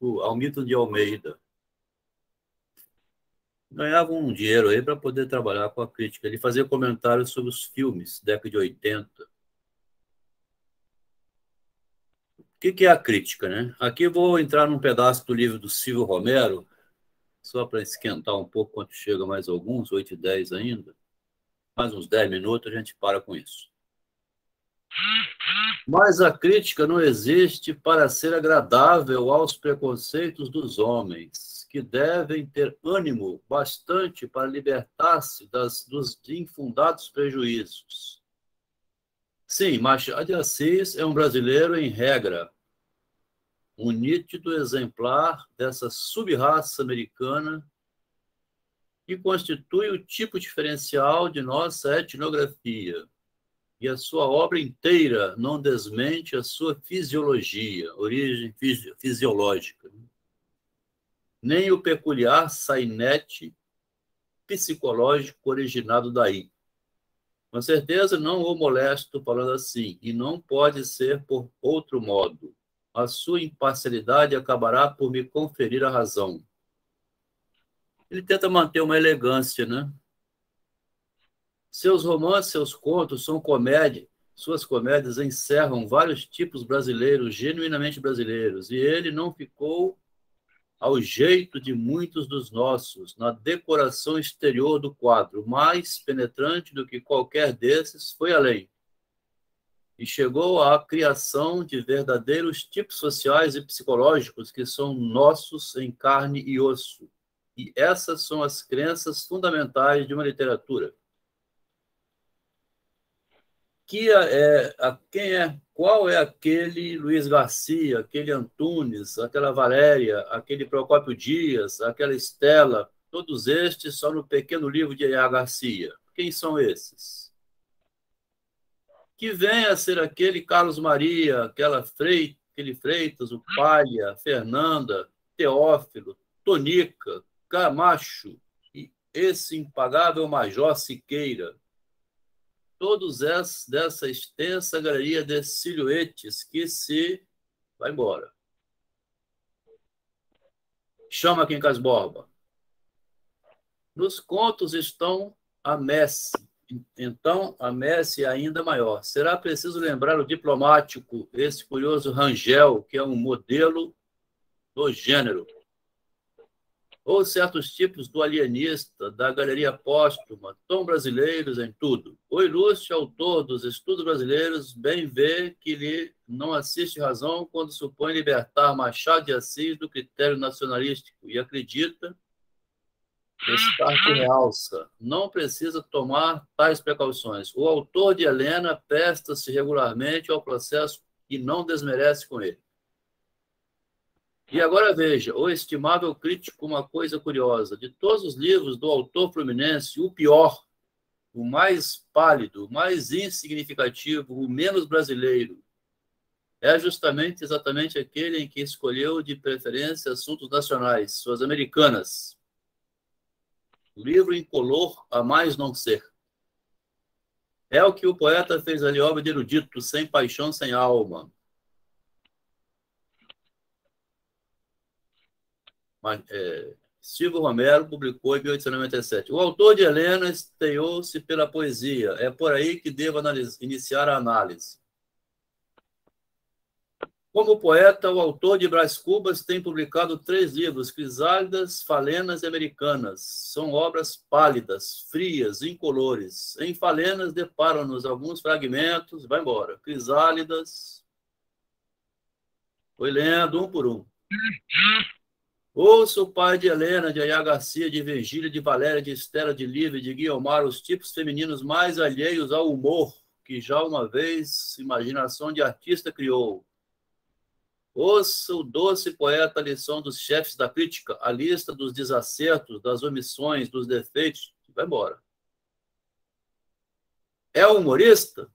o Hamilton de Almeida. Ganhava um dinheiro aí para poder trabalhar com a crítica. Ele fazia comentários sobre os filmes, década de 80. O que é a crítica, né? Aqui eu vou entrar num pedaço do livro do Silvio Romero, só para esquentar um pouco quando chega mais alguns, 8h10 ainda. Mais uns 10 minutos a gente para com isso. Mas a crítica não existe para ser agradável aos preconceitos dos homens, que devem ter ânimo bastante para libertar-se dos infundados prejuízos. Sim, Machado de Assis é um brasileiro em regra, um nítido exemplar dessa sub-raça americana que constitui o tipo diferencial de nossa etnografia. E a sua obra inteira não desmente a sua fisiologia, origem fisiológica, nem o peculiar sainete psicológico originado daí. Com certeza não o molesto falando assim, e não pode ser por outro modo. A sua imparcialidade acabará por me conferir a razão. Ele tenta manter uma elegância, né? Seus romances, seus contos são comédia. Suas comédias encerram vários tipos brasileiros, genuinamente brasileiros, e ele não ficou ao jeito de muitos dos nossos, na decoração exterior do quadro, mais penetrante do que qualquer desses, foi além. E chegou à criação de verdadeiros tipos sociais e psicológicos que são nossos em carne e osso. E essas são as crenças fundamentais de uma literatura. Qual é aquele Luiz Garcia, aquele Antunes, aquela Valéria, aquele Procópio Dias, aquela Estela, todos estes são no pequeno livro de A. Garcia. Quem são esses? Que vem a ser aquele Carlos Maria, aquele Freitas, o Palha, Fernanda, Teófilo, Tonica, Camacho e esse impagável Major Siqueira. Todos dessa extensa galeria de silhuetes que se vai embora. Chama Quincas Borba. Nos contos estão a messe. Então, a messe é ainda maior. Será preciso lembrar o diplomático, esse curioso Rangel, que é um modelo do gênero. Ou certos tipos do alienista, da galeria póstuma, tão brasileiros em tudo. O ilustre autor dos estudos brasileiros bem vê que lhe não assiste razão quando supõe libertar Machado de Assis do critério nacionalístico e acredita, Descartes realça, não precisa tomar tais precauções. O autor de Helena presta-se regularmente ao processo e não desmerece com ele. E agora veja, o estimável crítico, uma coisa curiosa. De todos os livros do autor fluminense, o pior, o mais pálido, o mais insignificativo, o menos brasileiro, é justamente, exatamente aquele em que escolheu de preferência assuntos nacionais, suas americanas. O livro incolor a mais não ser. É o que o poeta fez ali, obra de erudito, sem paixão, sem alma. Silvio Romero publicou em 1897. O autor de Helena esteou-se pela poesia. É por aí que devo iniciar a análise. Como poeta, o autor de Brás Cubas tem publicado 3 livros, Crisálidas, Falenas e Americanas. São obras pálidas, frias, incolores. Em Falenas, deparam-nos alguns fragmentos, vai embora. Crisálidas, foi lendo um por um. Ouça o pai de Helena, de A. Garcia, de Virgília, de Valéria, de Estela, de Lívia, de Guiomar, os tipos femininos mais alheios ao humor que já uma vez imaginação de artista criou. Ouça o doce poeta, a lição dos chefes da crítica, a lista dos desacertos, das omissões, dos defeitos. Vai embora. É humorista?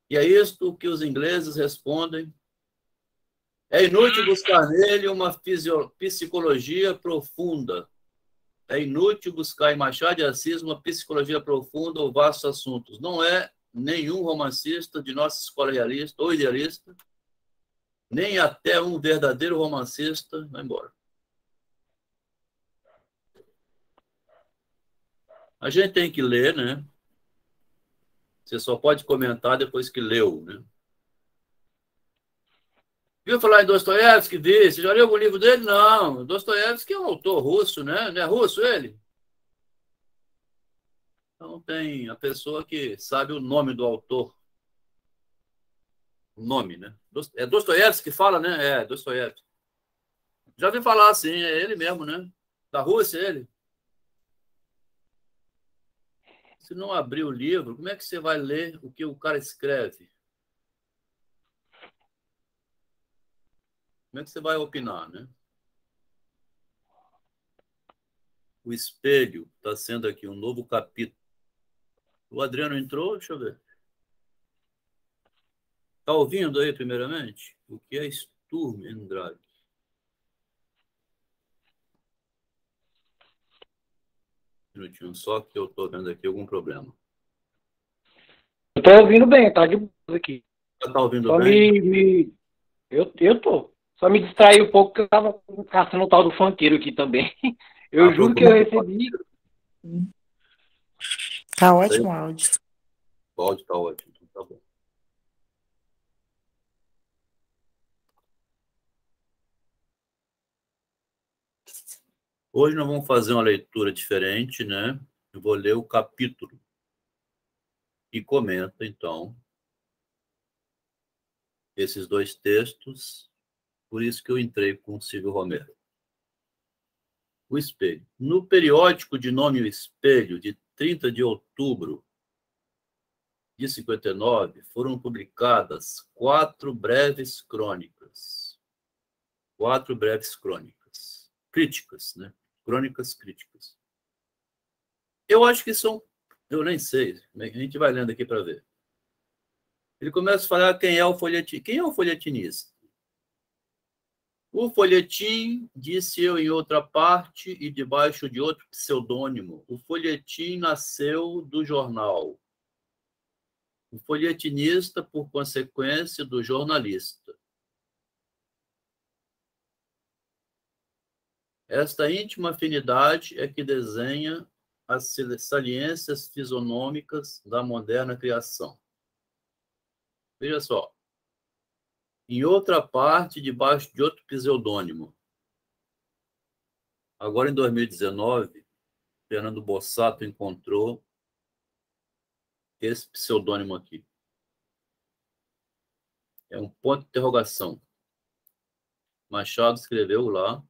E é isto que os ingleses respondem. É inútil buscar nele uma psicologia profunda. É inútil buscar em Machado de Assis uma psicologia profunda ou vastos assuntos. Não é nenhum romancista de nossa escola realista ou idealista Nem até um verdadeiro romancista vai embora. A gente tem que ler, né? Você só pode comentar depois que leu, né? Viu falar em Dostoiévski? Vi. Você já leu algum livro dele? Não. Dostoiévski é um autor russo, né? Não é russo ele? Então tem a pessoa que sabe o nome do autor. O nome, né? É Dostoiévski que fala, né? É, Dostoiévski. Já ouvi falar, sim. É ele mesmo, né? Da Rússia, ele. Se não abrir o livro, como é que você vai ler o que o cara escreve? Como é que você vai opinar, né? O espelho está sendo aqui um novo capítulo. O Adriano entrou? Deixa eu ver. Está ouvindo aí, primeiramente? O que é Sturm and Drag? Um minutinho só que eu estou vendo aqui algum problema. Eu tô ouvindo bem, tá de boa aqui. Já está ouvindo Só bem? Eu tô. Só me distraí um pouco que eu tava caçando o tal do funkeiro aqui também. Eu juro que eu recebi. Tá ótimo o áudio. O áudio está ótimo, então tá bom. Hoje nós vamos fazer uma leitura diferente, né? Eu vou ler o capítulo e comenta, então, esses dois textos. Por isso que eu entrei com o Silvio Romero. O Espelho. No periódico de nome O Espelho, de 30 de outubro de 59, foram publicadas 4 breves crônicas. 4 breves crônicas. Críticas, né? Crônicas críticas. Eu acho que são... Eu nem sei. A gente vai lendo aqui para ver. Ele começa a falar quem é o folhetim. Quem é o folhetinista? O folhetim, disse eu em outra parte e debaixo de outro pseudônimo, o folhetim nasceu do jornal. O folhetinista, por consequência, do jornalista. Esta íntima afinidade é que desenha as saliências fisonômicas da moderna criação. Veja só. Em outra parte, debaixo de outro pseudônimo. Agora, em 2019, Fernando Bossato encontrou esse pseudônimo aqui. É um ponto de interrogação. Machado escreveu lá,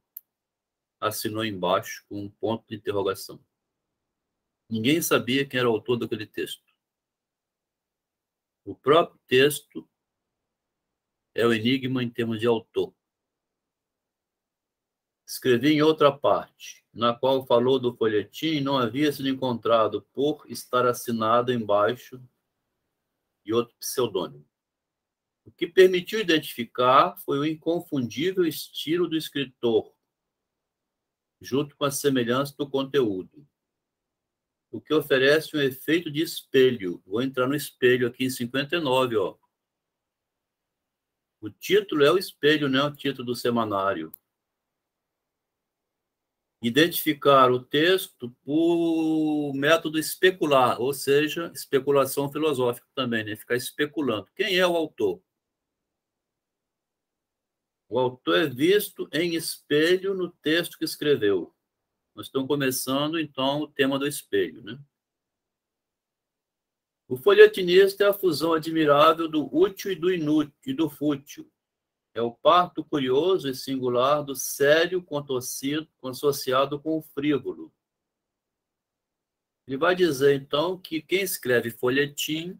assinou embaixo com um ponto de interrogação. Ninguém sabia quem era o autor daquele texto. O próprio texto é o enigma em termos de autor. Escrevi em outra parte, na qual falou do folhetim e não havia sido encontrado por estar assinado embaixo de outro pseudônimo. O que permitiu identificar foi o inconfundível estilo do escritor, junto com a semelhança do conteúdo, o que oferece um efeito de espelho. Vou entrar no espelho aqui em 59, ó. O título é o espelho, não é o título do semanário. Identificar o texto por método especular, ou seja, especulação filosófica também, né? Ficar especulando. Quem é o autor? O autor é visto em espelho no texto que escreveu. Nós estamos começando, então, o tema do espelho, né? O folhetinista é a fusão admirável do útil e do inútil e do fútil. É o parto curioso e singular do sério consociado com o frívolo. Ele vai dizer, então, que quem escreve folhetim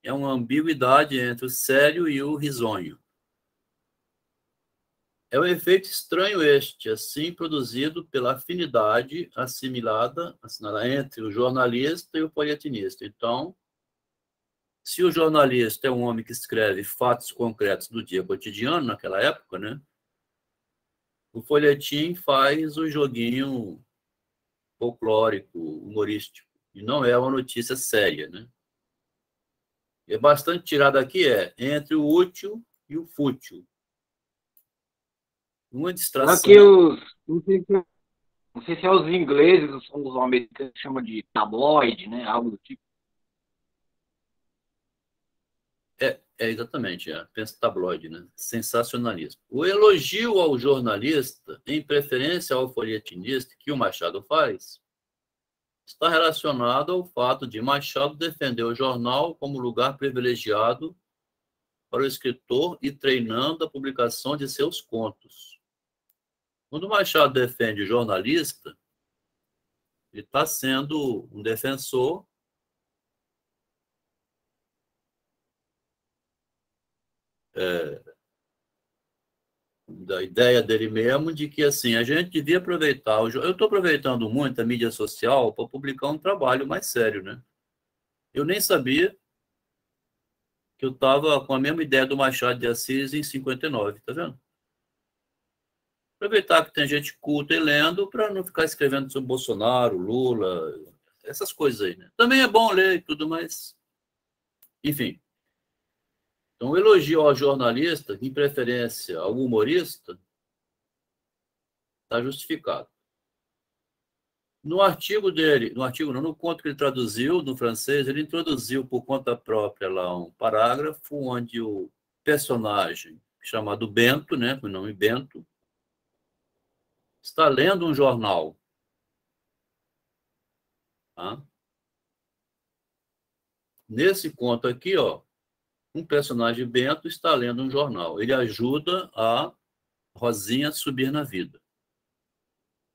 é uma ambiguidade entre o sério e o risonho. É um efeito estranho este, assim produzido pela afinidade assimilada entre o jornalista e o folhetinista. Então, se o jornalista é um homem que escreve fatos concretos do dia cotidiano, naquela época, né? O folhetim faz o joguinho folclórico, humorístico, e não é uma notícia séria, né? É bastante tirado aqui, entre o útil e o fútil. Uma distração. Aqui não sei se é os ingleses ou os americanos que chamam de tabloide, né? Algo do tipo. Exatamente, pensa tabloide, né? Sensacionalismo. O elogio ao jornalista, em preferência ao folhetinista, que o Machado faz, está relacionado ao fato de Machado defender o jornal como lugar privilegiado para o escritor e treinando a publicação de seus contos. Quando Machado defende o jornalista, ele está sendo um defensor da ideia dele mesmo de que assim a gente devia aproveitar. Eu estou aproveitando muito a mídia social para publicar um trabalho mais sério, né? Eu nem sabia que eu estava com a mesma ideia do Machado de Assis em 59, tá vendo? Aproveitar que tem gente culta e lendo para não ficar escrevendo sobre Bolsonaro, Lula, essas coisas aí, né? Também é bom ler e tudo, mas enfim. Então, o elogio ao jornalista, em preferência ao humorista, está justificado. No artigo dele, no artigo não, no conto que ele traduziu do francês, ele introduziu por conta própria lá um parágrafo onde o personagem chamado Bento, né, com o nome Bento, está lendo um jornal. Tá? Nesse conto aqui, ó, um personagem Bento está lendo um jornal. Ele ajuda a Rosinha a subir na vida.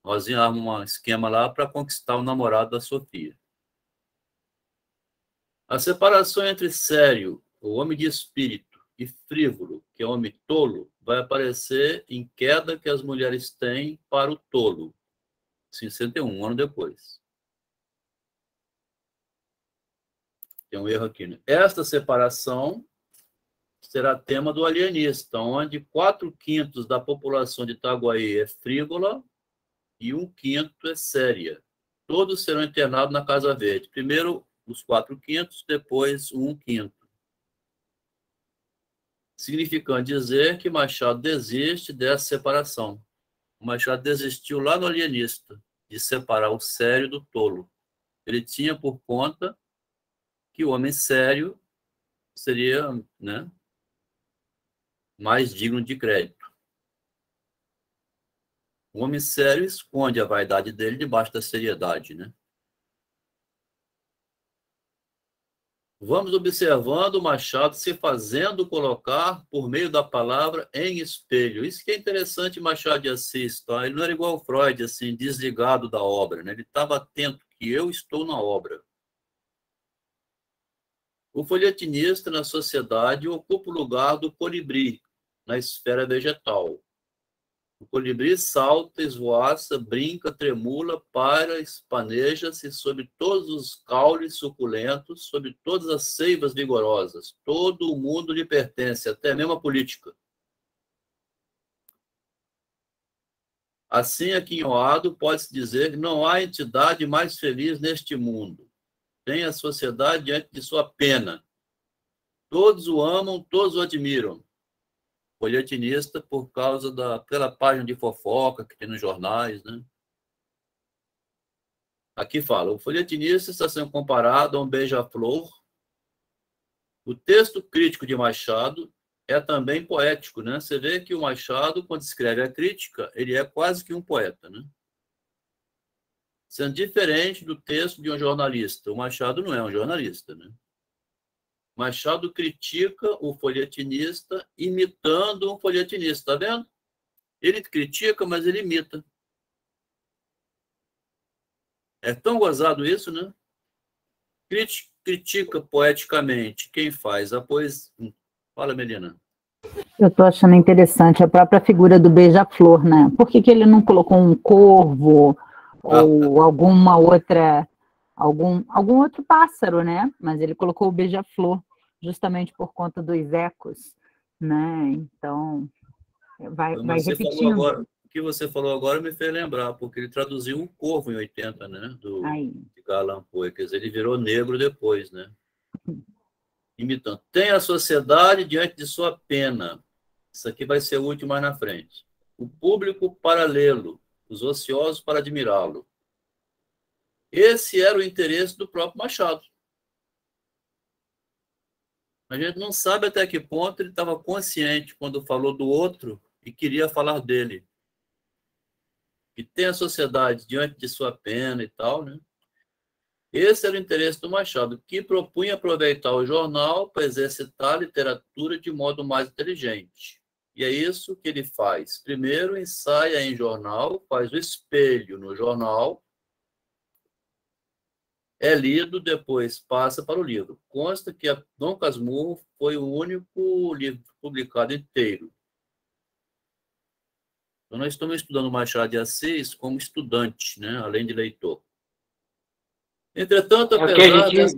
Rosinha arma um esquema lá para conquistar o namorado da Sofia. A separação entre sério, o homem de espírito, e frívolo, que é o homem tolo, vai aparecer em Queda que as mulheres têm para o tolo, 61, um ano depois. Tem um erro aqui, né? Esta separação será tema do Alienista, onde 4/5 da população de Itaguaí é frívola e 1/5 é séria. Todos serão internados na Casa Verde. Primeiro os 4/5, depois o 1/5. Significando dizer que Machado desiste dessa separação. O Machado desistiu lá no Alienista, de separar o sério do tolo. Ele tinha por conta que o homem sério seria, né, mais digno de crédito. O homem sério esconde a vaidade dele debaixo da seriedade, né? Vamos observando o Machado se fazendo colocar por meio da palavra em espelho. Isso que é interessante, Machado de Assis, tá? Ele não era igual ao Freud, assim, desligado da obra, né? Ele estava atento que eu estou na obra. O folhetinista na sociedade ocupa o lugar do colibri na esfera vegetal. O colibri salta, esvoaça, brinca, tremula, para, espaneja-se sobre todos os caules suculentos, sobre todas as seivas vigorosas. Todo o mundo lhe pertence, até mesmo a política. Assim, aqui em Oado, pode-se dizer que não há entidade mais feliz neste mundo. Tem a sociedade diante de sua pena. Todos o amam, todos o admiram. Folhetinista por causa daquela página de fofoca que tem nos jornais, né? Aqui fala, o folhetinista está sendo comparado a um beija-flor. O texto crítico de Machado é também poético, né? Você vê que o Machado, quando escreve a crítica, ele é quase que um poeta, né? Sendo diferente do texto de um jornalista. O Machado não é um jornalista, né? Machado critica o folhetinista imitando um folhetinista, tá vendo? Ele critica, mas ele imita. É tão gozado isso, né? Critica poeticamente quem faz a poesia. Fala, Melina. Eu estou achando interessante a própria figura do beija-flor, né? Por que ele não colocou um corvo ou alguma outra, algum outro pássaro, né? Mas ele colocou o beija-flor justamente por conta dos ecos, né? Então, vai repetindo. O que você falou agora me fez lembrar, porque ele traduziu um corvo em 80, né? De Allan Poe, quer dizer, ele virou negro depois, né? Imitando. Tem a sociedade diante de sua pena. Isso aqui vai ser útil mais na frente. O público paralelo, os ociosos para admirá-lo. Esse era o interesse do próprio Machado. A gente não sabe até que ponto ele estava consciente quando falou do outro e queria falar dele. E tem a sociedade diante de sua pena e tal, né? Esse era o interesse do Machado, que propunha aproveitar o jornal para exercitar a literatura de modo mais inteligente. E é isso que ele faz. Primeiro, ensaia em jornal, faz o espelho no jornal, é lido, depois passa para o livro. Consta que Dom Casmurro foi o único livro publicado inteiro. Então, nós estamos estudando Machado de Assis como estudante, né? Além de leitor. Entretanto, apesar dessa...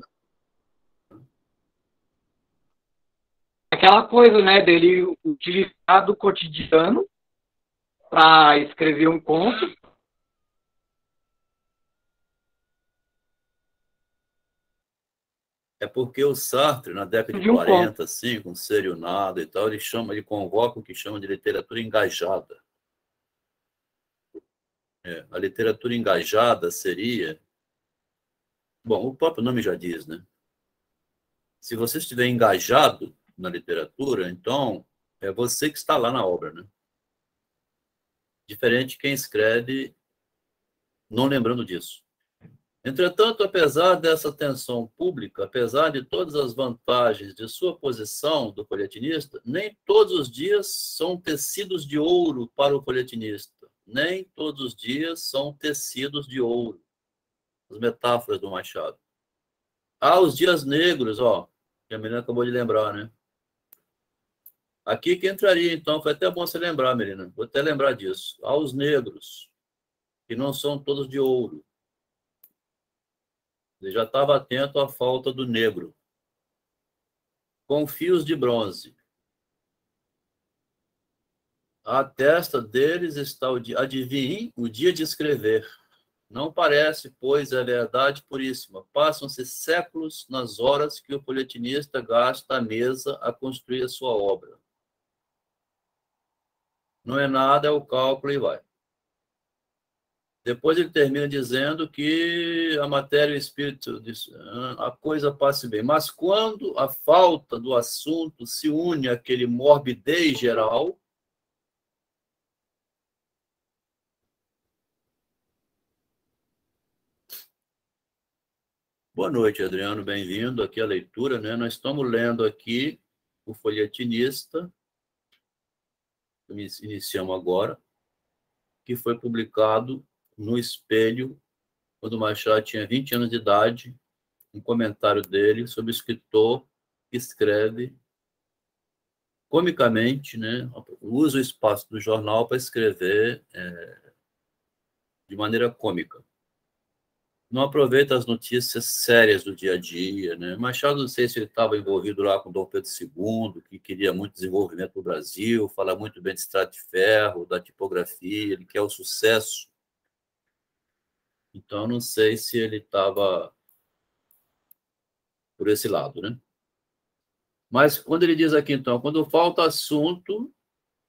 Aquela coisa, né, dele utilizar do cotidiano para escrever um conto. É porque o Sartre, na década de 40, assim, com Serionado e tal, ele convoca o que chama de literatura engajada. A literatura engajada seria... Bom, o próprio nome já diz, né? Se você estiver engajado na literatura, então é você que está lá na obra, né? Diferente de quem escreve não lembrando disso. Entretanto, apesar dessa tensão pública, apesar de todas as vantagens de sua posição do folhetinista, nem todos os dias são tecidos de ouro para o folhetinista. Nem todos os dias são tecidos de ouro. As metáforas do Machado. Há os dias negros, ó, que a menina acabou de lembrar, né? Aqui que entraria, então, foi até bom você lembrar, menina. Vou até lembrar disso. Há os negros, que não são todos de ouro. Ele já estava atento à falta do negro. Com fios de bronze. À testa deles está o dia, adivinhem, o dia de escrever. Não parece, pois, é verdade puríssima. Passam-se séculos nas horas que o folhetinista gasta à mesa a construir a sua obra. Não é nada, é o cálculo e vai. Depois ele termina dizendo que a matéria e o espírito, a coisa passa bem. Mas quando a falta do assunto se une àquele morbidez geral, boa noite, Adriano, bem-vindo aqui à leitura, né? Nós estamos lendo aqui o Folhetinista, que iniciamos agora, que foi publicado no Espelho, quando o Machado tinha 20 anos de idade, um comentário dele sobre o escritor que escreve comicamente, né? Usa o espaço do jornal para escrever de maneira cômica. Não aproveita as notícias sérias do dia a dia, né? Machado, não sei se ele estava envolvido lá com Dom Pedro II, que queria muito desenvolvimento no Brasil, fala muito bem de estrada de ferro, da tipografia, ele quer o sucesso. Então, não sei se ele estava por esse lado, né? Mas quando ele diz aqui, então, quando falta assunto,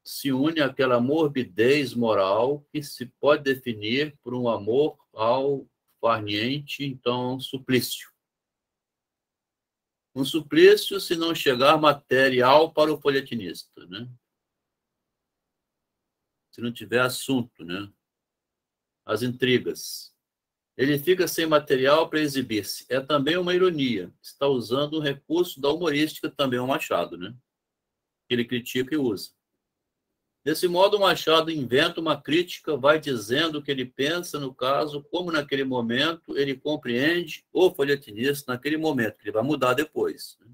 se une àquela morbidez moral que se pode definir por um amor ao farniente, então, suplício. Um suplício se não chegar material para o folhetinista, né? Se não tiver assunto, né? As intrigas. Ele fica sem material para exibir-se. É também uma ironia. Está usando um recurso da humorística também, o Machado, né? Que ele critica e usa. Desse modo, o Machado inventa uma crítica, vai dizendo o que ele pensa no caso, como naquele momento ele compreende o folhetinista naquele momento, que ele vai mudar depois. Né?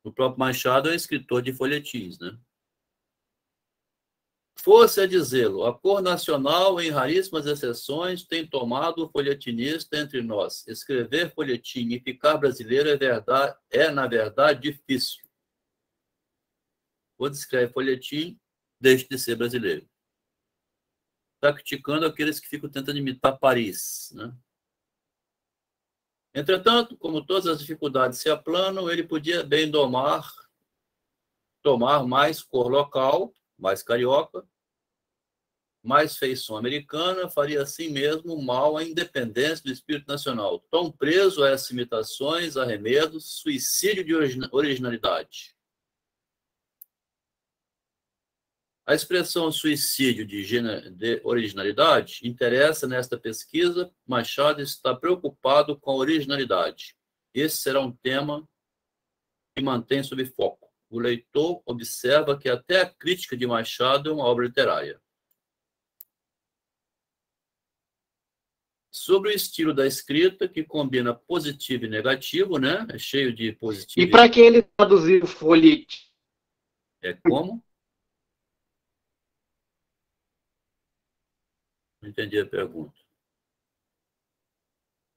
O próprio Machado é um escritor de folhetins, né? Fosse a dizê-lo, a cor nacional, em raríssimas exceções, tem tomado o folhetinista entre nós. Escrever folhetim e ficar brasileiro na verdade, difícil. Quando escreve folhetim, deixe de ser brasileiro. Está criticando aqueles que ficam tentando imitar Paris, né? Entretanto, como todas as dificuldades se aplanam, ele podia bem domar tomar mais cor local, mais carioca, mais feição americana, faria assim mesmo mal à independência do espírito nacional, tão preso a essas imitações, arremedos, suicídio de originalidade. A expressão suicídio de originalidade interessa nesta pesquisa. Machado está preocupado com a originalidade. Esse será um tema que mantém sob foco. O leitor observa que até a crítica de Machado é uma obra literária. Sobre o estilo da escrita, que combina positivo e negativo, né? É cheio de positivo. E para que ele traduziu o folhete? É como? Não entendi a pergunta.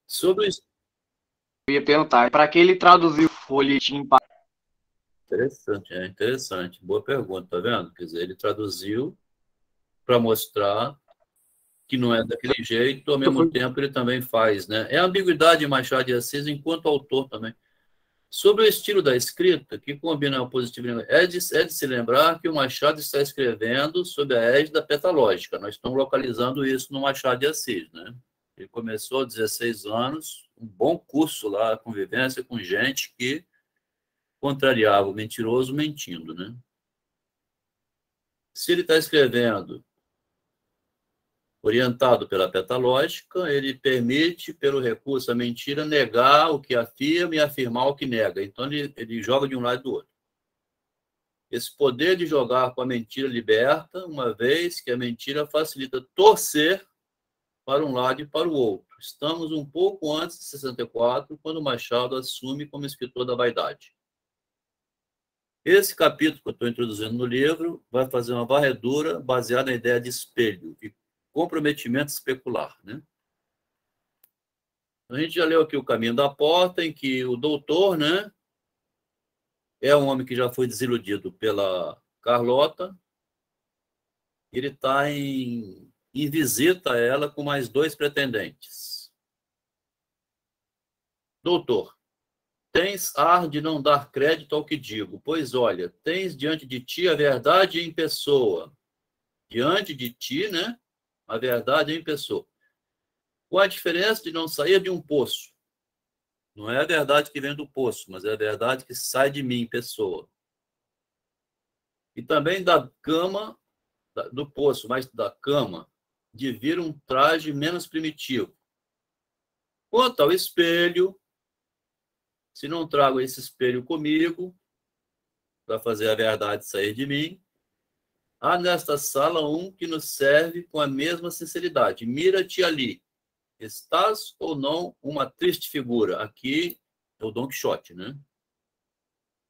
Sobre o... Eu ia perguntar, para que ele traduziu o folhetim? Interessante. Boa pergunta, tá vendo? Quer dizer, ele traduziu para mostrar que não é daquele jeito, ao mesmo tempo ele também faz, né? É a ambiguidade de Machado de Assis enquanto autor também. Sobre o estilo da escrita, que combina o positivo e o negativo, é de se lembrar que o Machado está escrevendo sob a égide da petalógica. Nós estamos localizando isso no Machado de Assis, né? Ele começou aos 16 anos, um bom curso lá, convivência com gente que contrariava o mentiroso mentindo, né? Se ele está escrevendo orientado pela petalógica, ele permite, pelo recurso à mentira, negar o que afirma e afirmar o que nega. Então, ele joga de um lado e do outro. Esse poder de jogar com a mentira liberta, uma vez que a mentira facilita torcer para um lado e para o outro. Estamos um pouco antes de 64, quando Machado assume como escritor da vaidade. Esse capítulo que eu estou introduzindo no livro vai fazer uma varredura baseada na ideia de espelho e comprometimento especular, né? A gente já leu aqui O Caminho da Porta, em que o doutor, né, é um homem que já foi desiludido pela Carlota. Ele está em visita a ela com mais 2 pretendentes. Doutor, tens ar de não dar crédito ao que digo, pois olha, tens diante de ti a verdade em pessoa. Diante de ti, né, a verdade em pessoa. Qual a diferença de não sair de um poço? Não é a verdade que vem do poço, mas é a verdade que sai de mim, pessoa. E também da cama, do poço, mas da cama, de vir um traje menos primitivo. Quanto ao espelho, se não trago esse espelho comigo, para fazer a verdade sair de mim, há nesta sala um que nos serve com a mesma sinceridade. Mira-te ali. Estás ou não uma triste figura? Aqui é o Dom Quixote, né?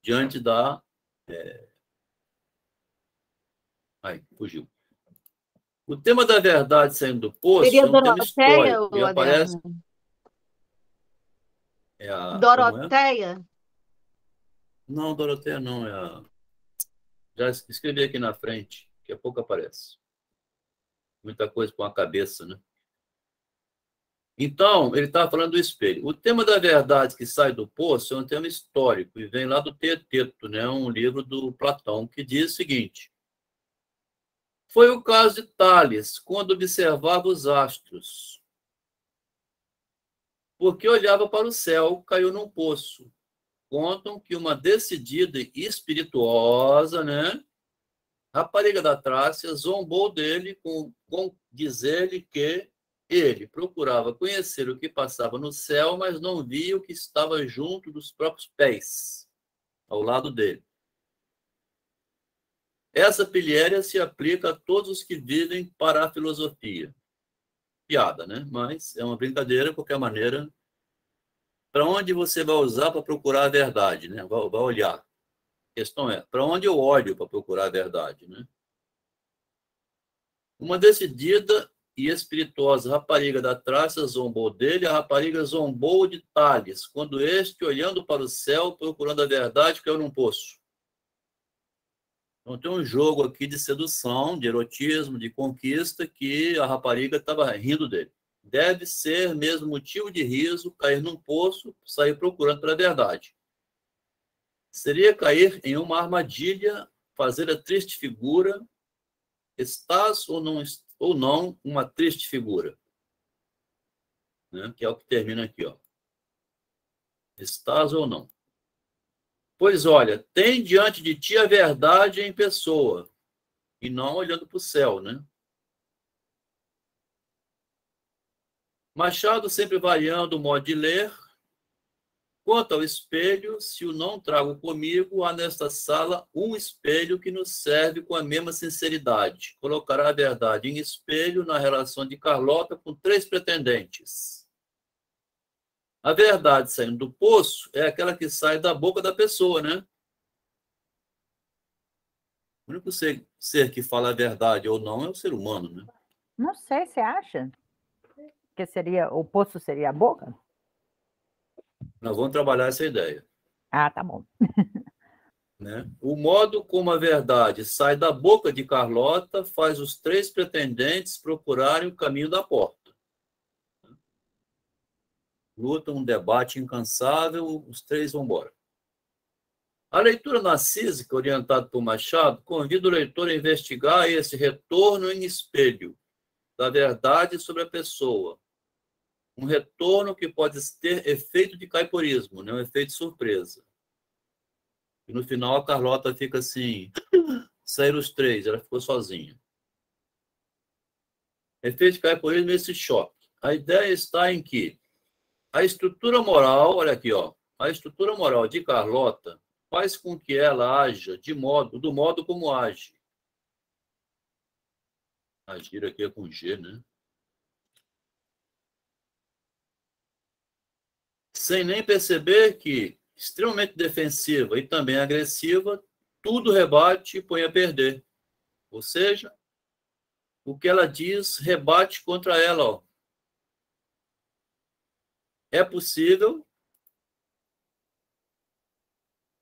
Diante da... Ai, fugiu. O tema da verdade saindo do poço Seria é um tema Doroteia, histórico. E ou aparece... Adriano? Como é? Doroteia? Não, Doroteia não. Já escrevi aqui na frente. Daqui a pouco aparece. Muita coisa com a cabeça, né? Então, ele está falando do espelho. O tema da verdade que sai do poço é um tema histórico e vem lá do Teeteto, né? Um livro do Platão, que diz o seguinte: foi o caso de Tales, quando observava os astros. Porque olhava para o céu, caiu num poço. Contam que uma decidida e espirituosa, né, rapariga da Trácia zombou dele com dizer-lhe que ele procurava conhecer o que passava no céu, mas não via o que estava junto dos próprios pés, ao lado dele. Essa pilhéria se aplica a todos os que vivem para a filosofia. Piada, né? Mas é uma brincadeira, de qualquer maneira. Para onde você vai usar para procurar a verdade, né? Vai olhar. A questão é, para onde eu olho para procurar a verdade, né? Uma decidida e espirituosa rapariga da Trácia zombou dele, a rapariga zombou de Tales, quando este, olhando para o céu, procurando a verdade, caiu num poço. Então tem um jogo aqui de sedução, de erotismo, de conquista, que a rapariga estava rindo dele. Deve ser mesmo motivo de riso cair num poço, sair procurando pela verdade. Seria cair em uma armadilha, fazer a triste figura. Estás ou não uma triste figura? Né? Que é o que termina aqui, ó. Estás ou não? Pois olha, tem diante de ti a verdade em pessoa, e não olhando para o céu, né? Machado sempre variando o modo de ler. Quanto ao espelho, se o não trago comigo, há nesta sala um espelho que nos serve com a mesma sinceridade. Colocará a verdade em espelho na relação de Carlota com 3 pretendentes. A verdade saindo do poço é aquela que sai da boca da pessoa, né? O único ser que fala a verdade ou não é o ser humano, né? Não sei, você acha que o poço seria a boca? Nós vamos trabalhar essa ideia. Ah, tá bom. Né? O modo como a verdade sai da boca de Carlota faz os 3 pretendentes procurarem o caminho da porta. Luta um debate incansável, os 3 vão embora. A leitura narcísica, orientada por Machado, convida o leitor a investigar esse retorno em espelho da verdade sobre a pessoa. Um retorno que pode ter efeito de caiporismo, né? Um efeito surpresa. E no final a Carlota fica assim, saíram os 3, ela ficou sozinha. Efeito de caiporismo é esse choque. A ideia está em que a estrutura moral, olha aqui, ó, a estrutura moral de Carlota faz com que ela haja do modo como age. Agir aqui é com G, né? Sem nem perceber que, extremamente defensiva e também agressiva, tudo rebate e põe a perder. Ou seja, o que ela diz rebate contra ela. Ó. É possível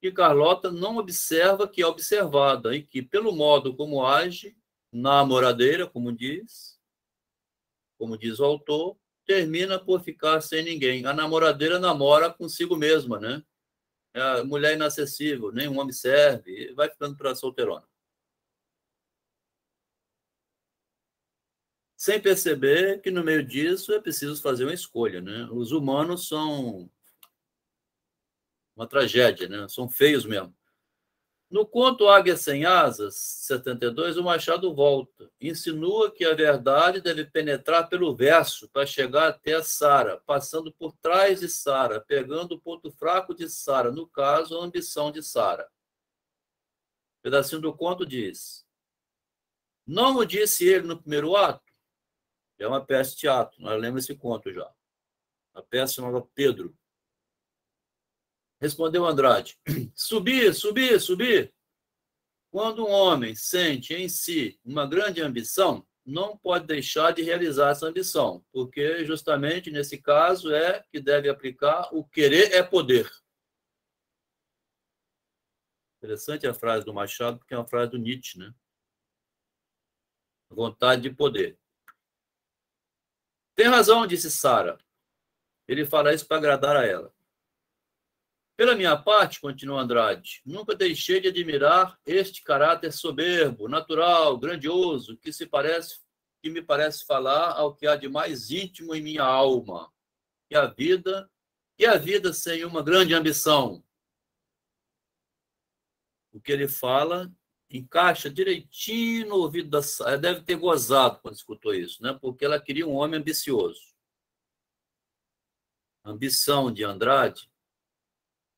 que Carlota não observa que é observada e que, pelo modo como age, na namoradeira, como diz o autor, termina por ficar sem ninguém. A namoradeira namora consigo mesma, né? É a mulher inacessível, nenhum homem serve, e vai ficando para solteirona. Sem perceber que no meio disso é preciso fazer uma escolha, né? Os humanos são uma tragédia, né? São feios mesmo. No conto Águia Sem Asas, 72, o Machado volta. Insinua que a verdade deve penetrar pelo verso para chegar até a Sara, passando por trás de Sara, pegando o ponto fraco de Sara, no caso, a ambição de Sara. Um pedacinho do conto diz: não o disse ele no primeiro ato? É uma peça de teatro, nós lemos esse conto já. A peça chamava Pedro. Respondeu Andrade: subir, subir, subir. Quando um homem sente em si uma grande ambição, não pode deixar de realizar essa ambição, porque justamente nesse caso é que deve aplicar o querer é poder. Interessante a frase do Machado, porque é uma frase do Nietzsche, né? Vontade de poder. Tem razão, disse Sara. Ele fala isso para agradar a ela. Pela minha parte, continuou Andrade, nunca deixei de admirar este caráter soberbo, natural, grandioso, que me parece falar ao que há de mais íntimo em minha alma, que a vida sem uma grande ambição. O que ele fala encaixa direitinho no ouvido da Sara. Ela deve ter gozado quando escutou isso, né? Porque ela queria um homem ambicioso. A ambição de Andrade,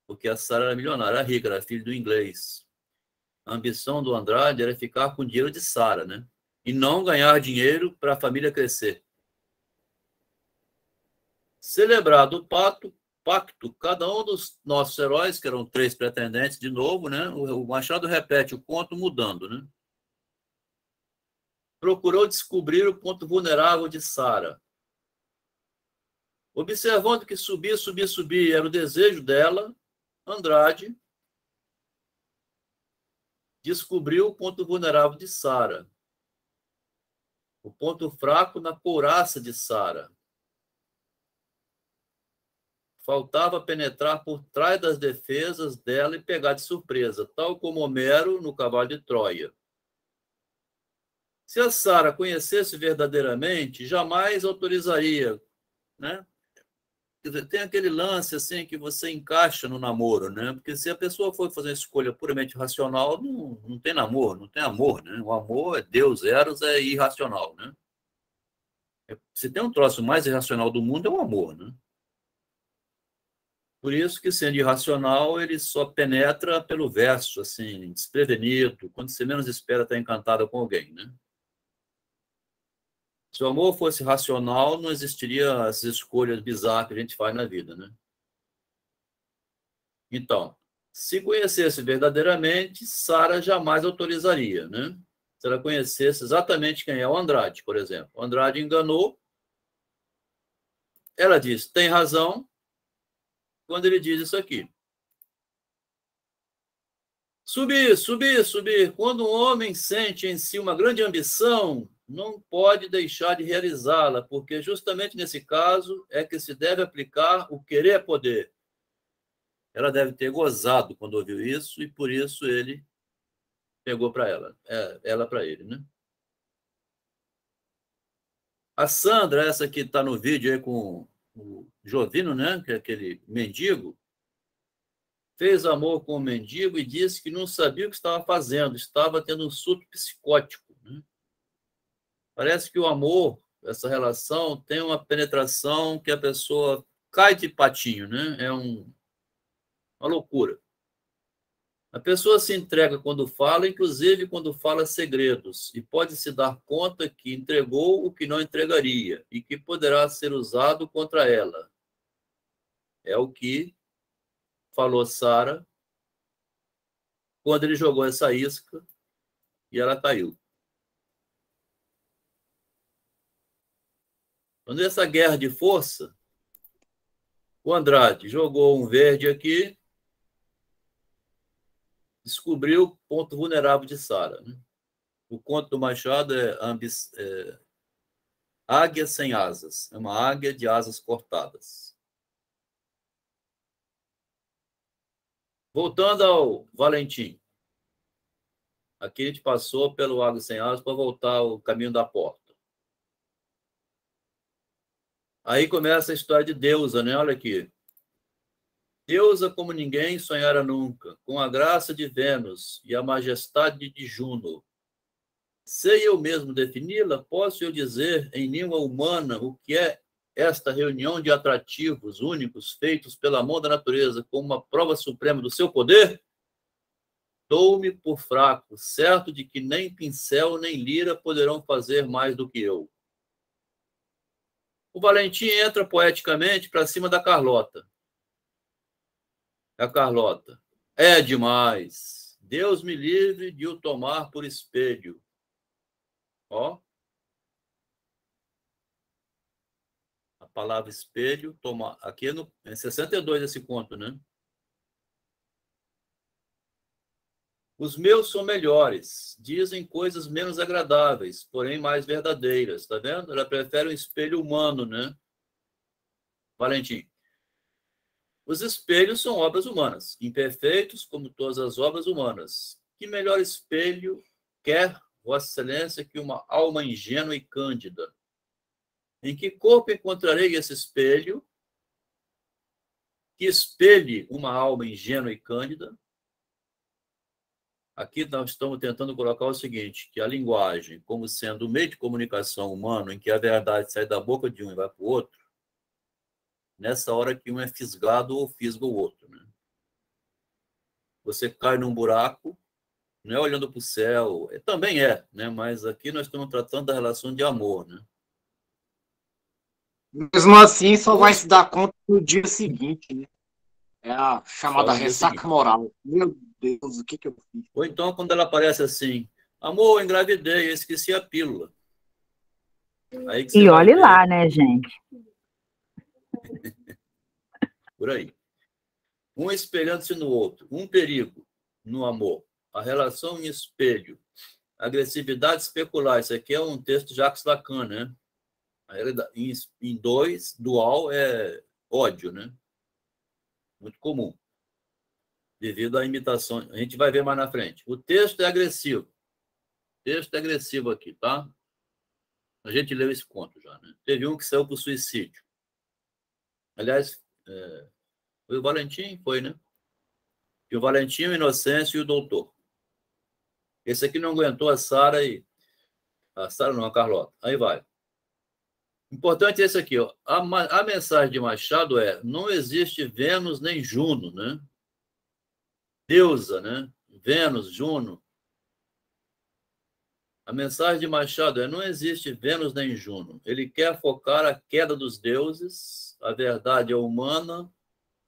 porque a Sara era milionária, era rica, era filha do inglês. A ambição do Andrade era ficar com o dinheiro de Sara, né? E não ganhar dinheiro para a família crescer. Celebrado o pacto, cada um dos nossos heróis, que eram 3 pretendentes, de novo, né? O Machado repete o conto mudando, né? Procurou descobrir o ponto vulnerável de Sara. Observando que subir, subir, subir era o desejo dela, Andrade descobriu o ponto vulnerável de Sara, o ponto fraco na couraça de Sara. faltava penetrar por trás das defesas dela e pegar de surpresa, tal como Homero no Cavalo de Troia. Se a Sara conhecesse verdadeiramente, jamais autorizaria, né? Tem aquele lance assim que você encaixa no namoro, né? Porque se a pessoa for fazer uma escolha puramente racional, não tem namoro, não tem amor, né? O amor é Deus, Eros é irracional, né? Se tem um troço mais irracional do mundo, é o amor, né? Por isso que, sendo irracional, ele só penetra pelo verso, assim, desprevenido, quando você menos espera estar encantado com alguém, né? Se o amor fosse racional, não existiria as escolhas bizarras que a gente faz na vida, né? Então, se conhecesse verdadeiramente, Sara jamais autorizaria, né? Se ela conhecesse exatamente quem é o Andrade, por exemplo. O Andrade enganou, ela diz, tem razão, quando ele diz isso aqui. Subir, subir, subir. Quando um homem sente em si uma grande ambição, não pode deixar de realizá-la, porque justamente nesse caso é que se deve aplicar o querer é poder. Ela deve ter gozado quando ouviu isso e por isso ele pegou para ela para ele, né? A Sandra, essa que está no vídeo aí com o Jovino, né? Que é aquele mendigo, fez amor com o mendigo e disse que não sabia o que estava fazendo, estava tendo um surto psicótico, né? Parece que o amor, essa relação, tem uma penetração que a pessoa cai de patinho, né? É uma loucura. A pessoa se entrega quando fala, inclusive quando fala segredos, e pode se dar conta que entregou o que não entregaria e que poderá ser usado contra ela. É o que falou Sara quando ele jogou essa isca e ela caiu. Quando essa guerra de força, o Andrade jogou um verde aqui, descobriu o ponto vulnerável de Sara, né? O conto do Machado é Águia Sem Asas. É uma águia de asas cortadas. Voltando ao Valentim. Aqui a gente passou pelo Águia Sem Asas para voltar ao caminho da porta. Aí começa a história de Deusa, né? Olha aqui. Deusa como ninguém sonhara nunca, com a graça de Vênus e a majestade de Juno. Sei eu mesmo defini-la? Posso eu dizer em língua humana o que é esta reunião de atrativos únicos feitos pela mão da natureza como uma prova suprema do seu poder? Dou-me por fraco, certo de que nem pincel nem lira poderão fazer mais do que eu. O Valentim entra poeticamente para cima da Carlota. A Carlota. É demais. Deus me livre de o tomar por espelho. Ó. A palavra espelho, toma. Aqui é 62 esse conto, né? Os meus são melhores. Dizem coisas menos agradáveis, porém mais verdadeiras. Tá vendo? Ela prefere um espelho humano, né? Valentim. Os espelhos são obras humanas, imperfeitos como todas as obras humanas. Que melhor espelho quer Vossa Excelência que uma alma ingênua e cândida? Em que corpo encontrarei esse espelho que espelhe uma alma ingênua e cândida? Aqui nós estamos tentando colocar o seguinte, que a linguagem, como sendo o meio de comunicação humano, em que a verdade sai da boca de um e vai para o outro, nessa hora que um é fisgado ou fisga o outro, né? Você cai num buraco, não é olhando para o céu, também é, né? Mas aqui nós estamos tratando da relação de amor, né? Mesmo assim, só vai se dar conta no dia seguinte, né? É a chamada ressaca moral. Meu Deus, o que eu fiz? Ou então, quando ela aparece assim, amor, eu engravidei, eu esqueci a pílula. Aí que e olhe lá, né, gente? Por aí. Um espelhando-se no outro. Um perigo no amor. A relação em espelho. Agressividade especular. Isso aqui é um texto de Jacques Lacan, né? Em dois, dual é ódio, né? muito comum, devido à imitação. A gente vai ver mais na frente. O texto é agressivo. O texto é agressivo aqui, tá? A gente leu esse conto já, né? Teve um que saiu por suicídio. Aliás, foi o Valentim? Foi, né? E o Valentim, o Inocêncio e o Doutor. Esse aqui não aguentou a Sara e... A Sara não, a Carlota. Aí vai. Importante é esse aqui, ó. A mensagem de Machado é: não existe Vênus nem Juno, né? Deusa, né? Vênus, Juno. A mensagem de Machado é: não existe Vênus nem Juno. Ele quer focar a queda dos deuses, a verdade é humana,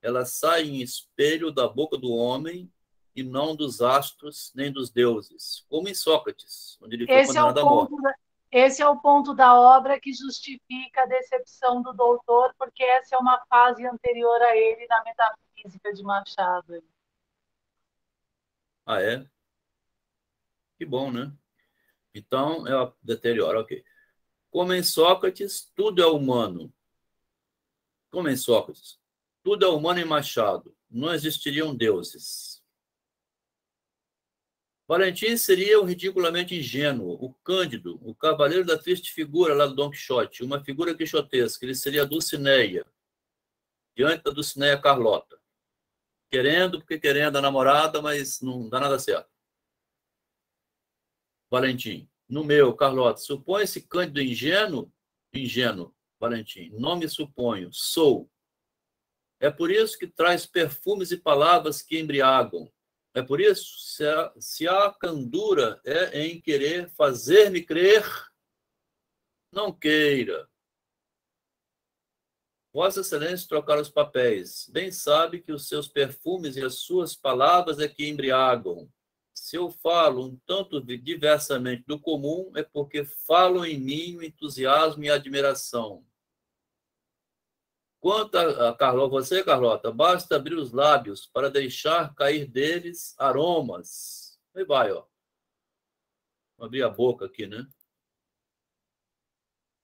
ela sai em espelho da boca do homem e não dos astros nem dos deuses, como em Sócrates, onde ele foi condenado à morte. Esse é o ponto da obra que justifica a decepção do doutor, porque essa é uma fase anterior a ele na metafísica de Machado. Ah, é? Que bom, né? Então, é o deterioro, ok. Como em Sócrates, tudo é humano. Como em Sócrates, tudo é humano em Machado. Não existiriam deuses. Valentim seria o ridiculamente ingênuo, o Cândido, o cavaleiro da triste figura lá do Dom Quixote, uma figura quixotesca. Ele seria a Dulcineia, diante da Dulcineia Carlota. Porque querendo a namorada, mas não dá nada certo. Valentim. No meu, Carlota, supõe-se Cândido ingênuo, Valentim. Não me suponho, sou. É por isso que traz perfumes e palavras que embriagam. É por isso, se a candura é em querer fazer-me crer, não queira. Vossa Excelência trocar os papéis. Bem sabe que os seus perfumes e as suas palavras é que embriagam. Se eu falo um tanto diversamente do comum, é porque falo em mim o entusiasmo e a admiração. Quanto a Carlota, você, Carlota, basta abrir os lábios para deixar cair deles aromas. Aí vai, ó. Vou abrir a boca aqui, né?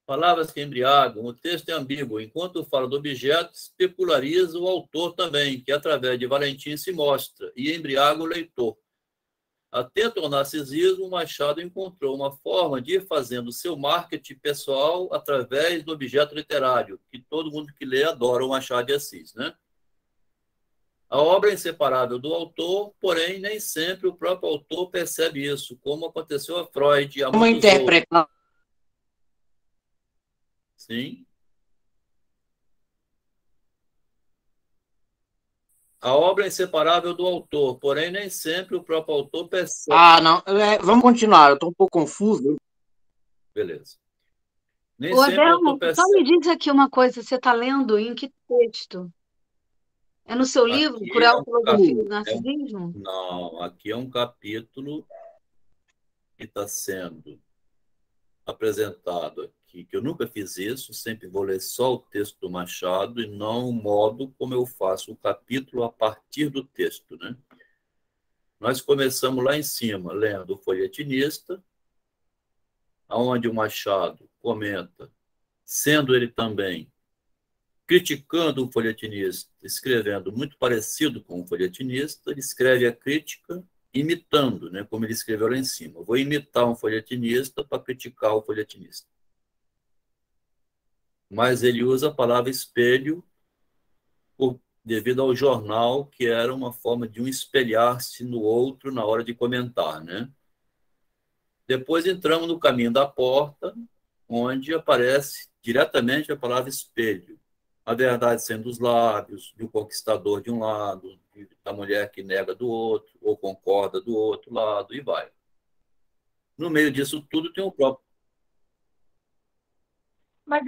Palavras que embriagam. O texto é ambíguo. Enquanto fala do objeto, especulariza o autor também, que através de Valentim se mostra e embriaga o leitor. Atento ao narcisismo, Machado encontrou uma forma de ir fazendo seu marketing pessoal através do objeto literário, que todo mundo que lê adora o Machado de Assis, né? A obra é inseparável do autor, porém, nem sempre o próprio autor percebe isso, como aconteceu a Freud e a Como muitos outros. interpretar? Sim. A obra é inseparável do autor, porém, nem sempre o próprio autor percebe. Ah, não. Vamos continuar, eu estou um pouco confuso. Beleza. Nem Ô, sempre o autor Adelmo, só percebe. me diz aqui uma coisa, você está lendo em que texto? É no seu livro, Aqui Cruel é um Filosofia do capítulo. Narcisismo? Não, aqui é um capítulo que está sendo apresentado aqui, que eu nunca fiz isso, sempre vou ler só o texto do Machado e não o modo como eu faço o capítulo a partir do texto, né? Nós começamos lá em cima, lendo o folhetinista, onde o Machado comenta, sendo ele também criticando o folhetinista, escrevendo muito parecido com o folhetinista, ele escreve a crítica imitando, né, como ele escreveu lá em cima. Eu vou imitar um folhetinista para criticar o folhetinista. Mas ele usa a palavra espelho devido ao jornal, que era uma forma de um espelhar-se no outro na hora de comentar, né? Depois entramos no caminho da porta, onde aparece diretamente a palavra espelho. A verdade sendo os lábios, do conquistador de um lado, da mulher que nega do outro, ou concorda do outro lado, e vai. No meio disso tudo tem o próprio. Mas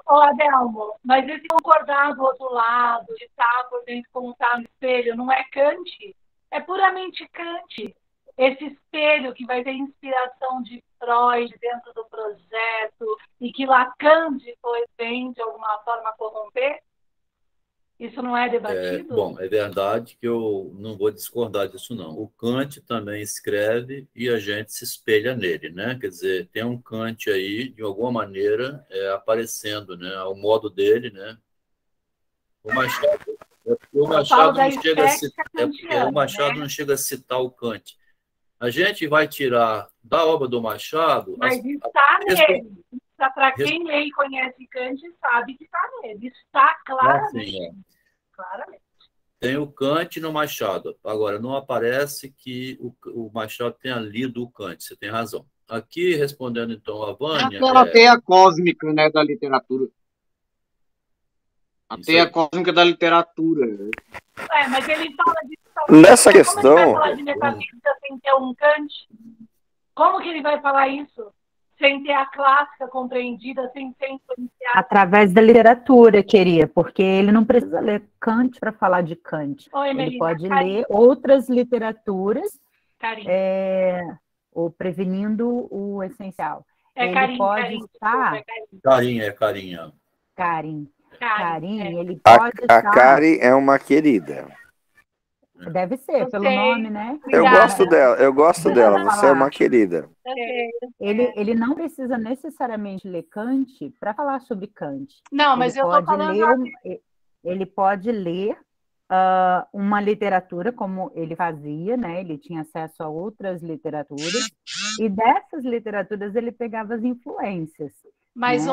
Adelmo, mas esse concordar do outro lado, de estar por dentro como está no espelho, não é Kant? É puramente Kant. Esse espelho que vai ter inspiração de Freud dentro do projeto e que Lacan foi bem, de alguma forma, corromper? Isso não é debatido? Bom, é verdade que eu não vou discordar disso, não. O Kant também escreve e a gente se espelha nele, né? Quer dizer, tem um Kant aí, de alguma maneira, aparecendo, né? Ao modo dele, né? O Machado, É porque o Eu falo Machado da não chega a estética citar, o kantiana, Machado né? não chega a citar o Kant. A gente vai tirar da obra do Machado Mas está respo- nele. Para res- quem lê e conhece Kant, sabe que está nele. Está claramente. assim, Claramente. tem o Kant no Machado. Agora, não aparece que o Machado tenha lido o Kant. Você tem razão. Aqui, respondendo então a É Vânia, aquela teia cósmica, né, da literatura. A isso teia aí. cósmica da literatura. Mas ele fala de... Nessa Como ele vai questão, falar de metafísica sem ter um Kant? Como que ele vai falar isso? Sem ter a clássica compreendida, sem ser influenciado? Através da literatura, queria, porque ele não precisa ler Kant para falar de Kant. Oi, Ele Melina, pode carinho. ler outras literaturas, Carinho. ou prevenindo o essencial. Ele Carinho, pode carinho. estar... Desculpa, carinho. Carinha. Carim, ele a pode a estar... Kari é uma querida. Deve ser, Eu pelo sei. nome, né? Eu Obrigada. gosto dela, eu gosto dela. Você é uma querida. Ele não precisa necessariamente ler Kant para falar sobre Kant. Não, mas eu estou falando... Ele pode ler uma literatura como ele fazia, né? Ele tinha acesso a outras literaturas, e dessas literaturas ele pegava as influências. Mas, né?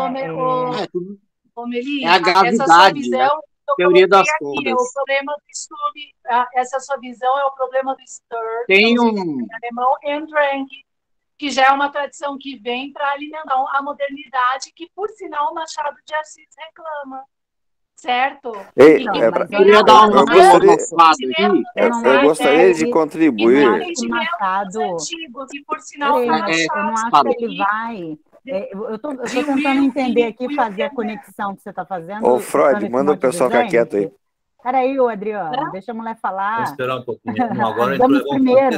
Melina, É a essa gravidade, sua visão... Teoria das aqui, cordas. o problema do Sturm, essa sua visão é o problema do Sturm, Tem alemão, and Drang, que já é uma tradição que vem para alimentar a modernidade, que, por sinal, o Machado de Assis reclama. Certo? Ei, Não, é mas pra- eu queria dar eu uma gostaria- aqui. eu gostaria de contribuir. Machado... antigos, e, por sinal, Peraí, o mas eu não acho Machado que ele vai... Eu tô tentando entender aqui, fazer a conexão que você está fazendo. Ô, Freud, usando esse manda o monte de pessoal ficar gente. quieto aí. Peraí, ô Adriano, deixa a mulher Vamos falar. esperar um pouquinho. Não, agora Vamos entrou. primeiro.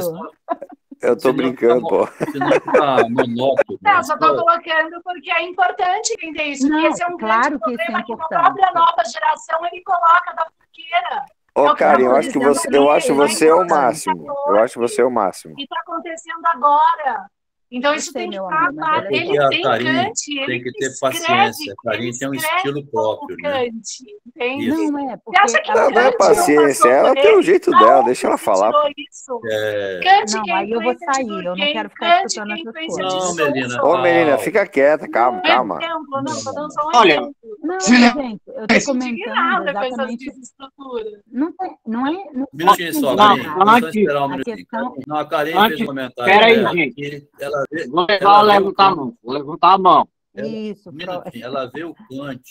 Eu tô brincando, pô. Senão fica monótono. Não, só estou colocando porque é importante entender isso. Não, Porque esse é um claro grande que isso é problema que a importante. própria nova geração ele coloca da fogueira. Ô, Karen, eu tô acho que dizendo você, eu acho que você é é o importante. máximo. Eu acho você é o máximo. E está acontecendo agora. Então, isso sei, tem que meu estar amor, mas claro. olha Ele só. tem Karim Kant, tem ele que ter escreve, paciência. Karim ele tem um escreve estilo próprio, como né? Kant, entende? Isso. Não, porque Você acha que ela Não, não é Kant paciência, passou ela por tem o ele? jeito Da dela, onde deixa ela você falar. tirou isso? É... Kant, Não, que é aí eu vou influência de sair, eu não Durkheim, quero ficar Kant, escutando que é essas influência coisas. de Não, Melina, Sousa. Ô, menina, fica quieta, calma, calma. Exemplo, não, estou dando só um Olha, exemplo. Não, Silêncio. gente, eu tô comentando Indignada com essas exatamente... desestruturas. Não é... Um minutinho só, Não, Karim. Vamos só antes- esperar um a minutinho. questão... Não, a Karim Antes- fez um comentário. Pera aí, dela gente. que ela vê, Vou ela vê o levantar a Kant, mão. Vou levantar a mão. Isso, um minutinho, ela vê o Kant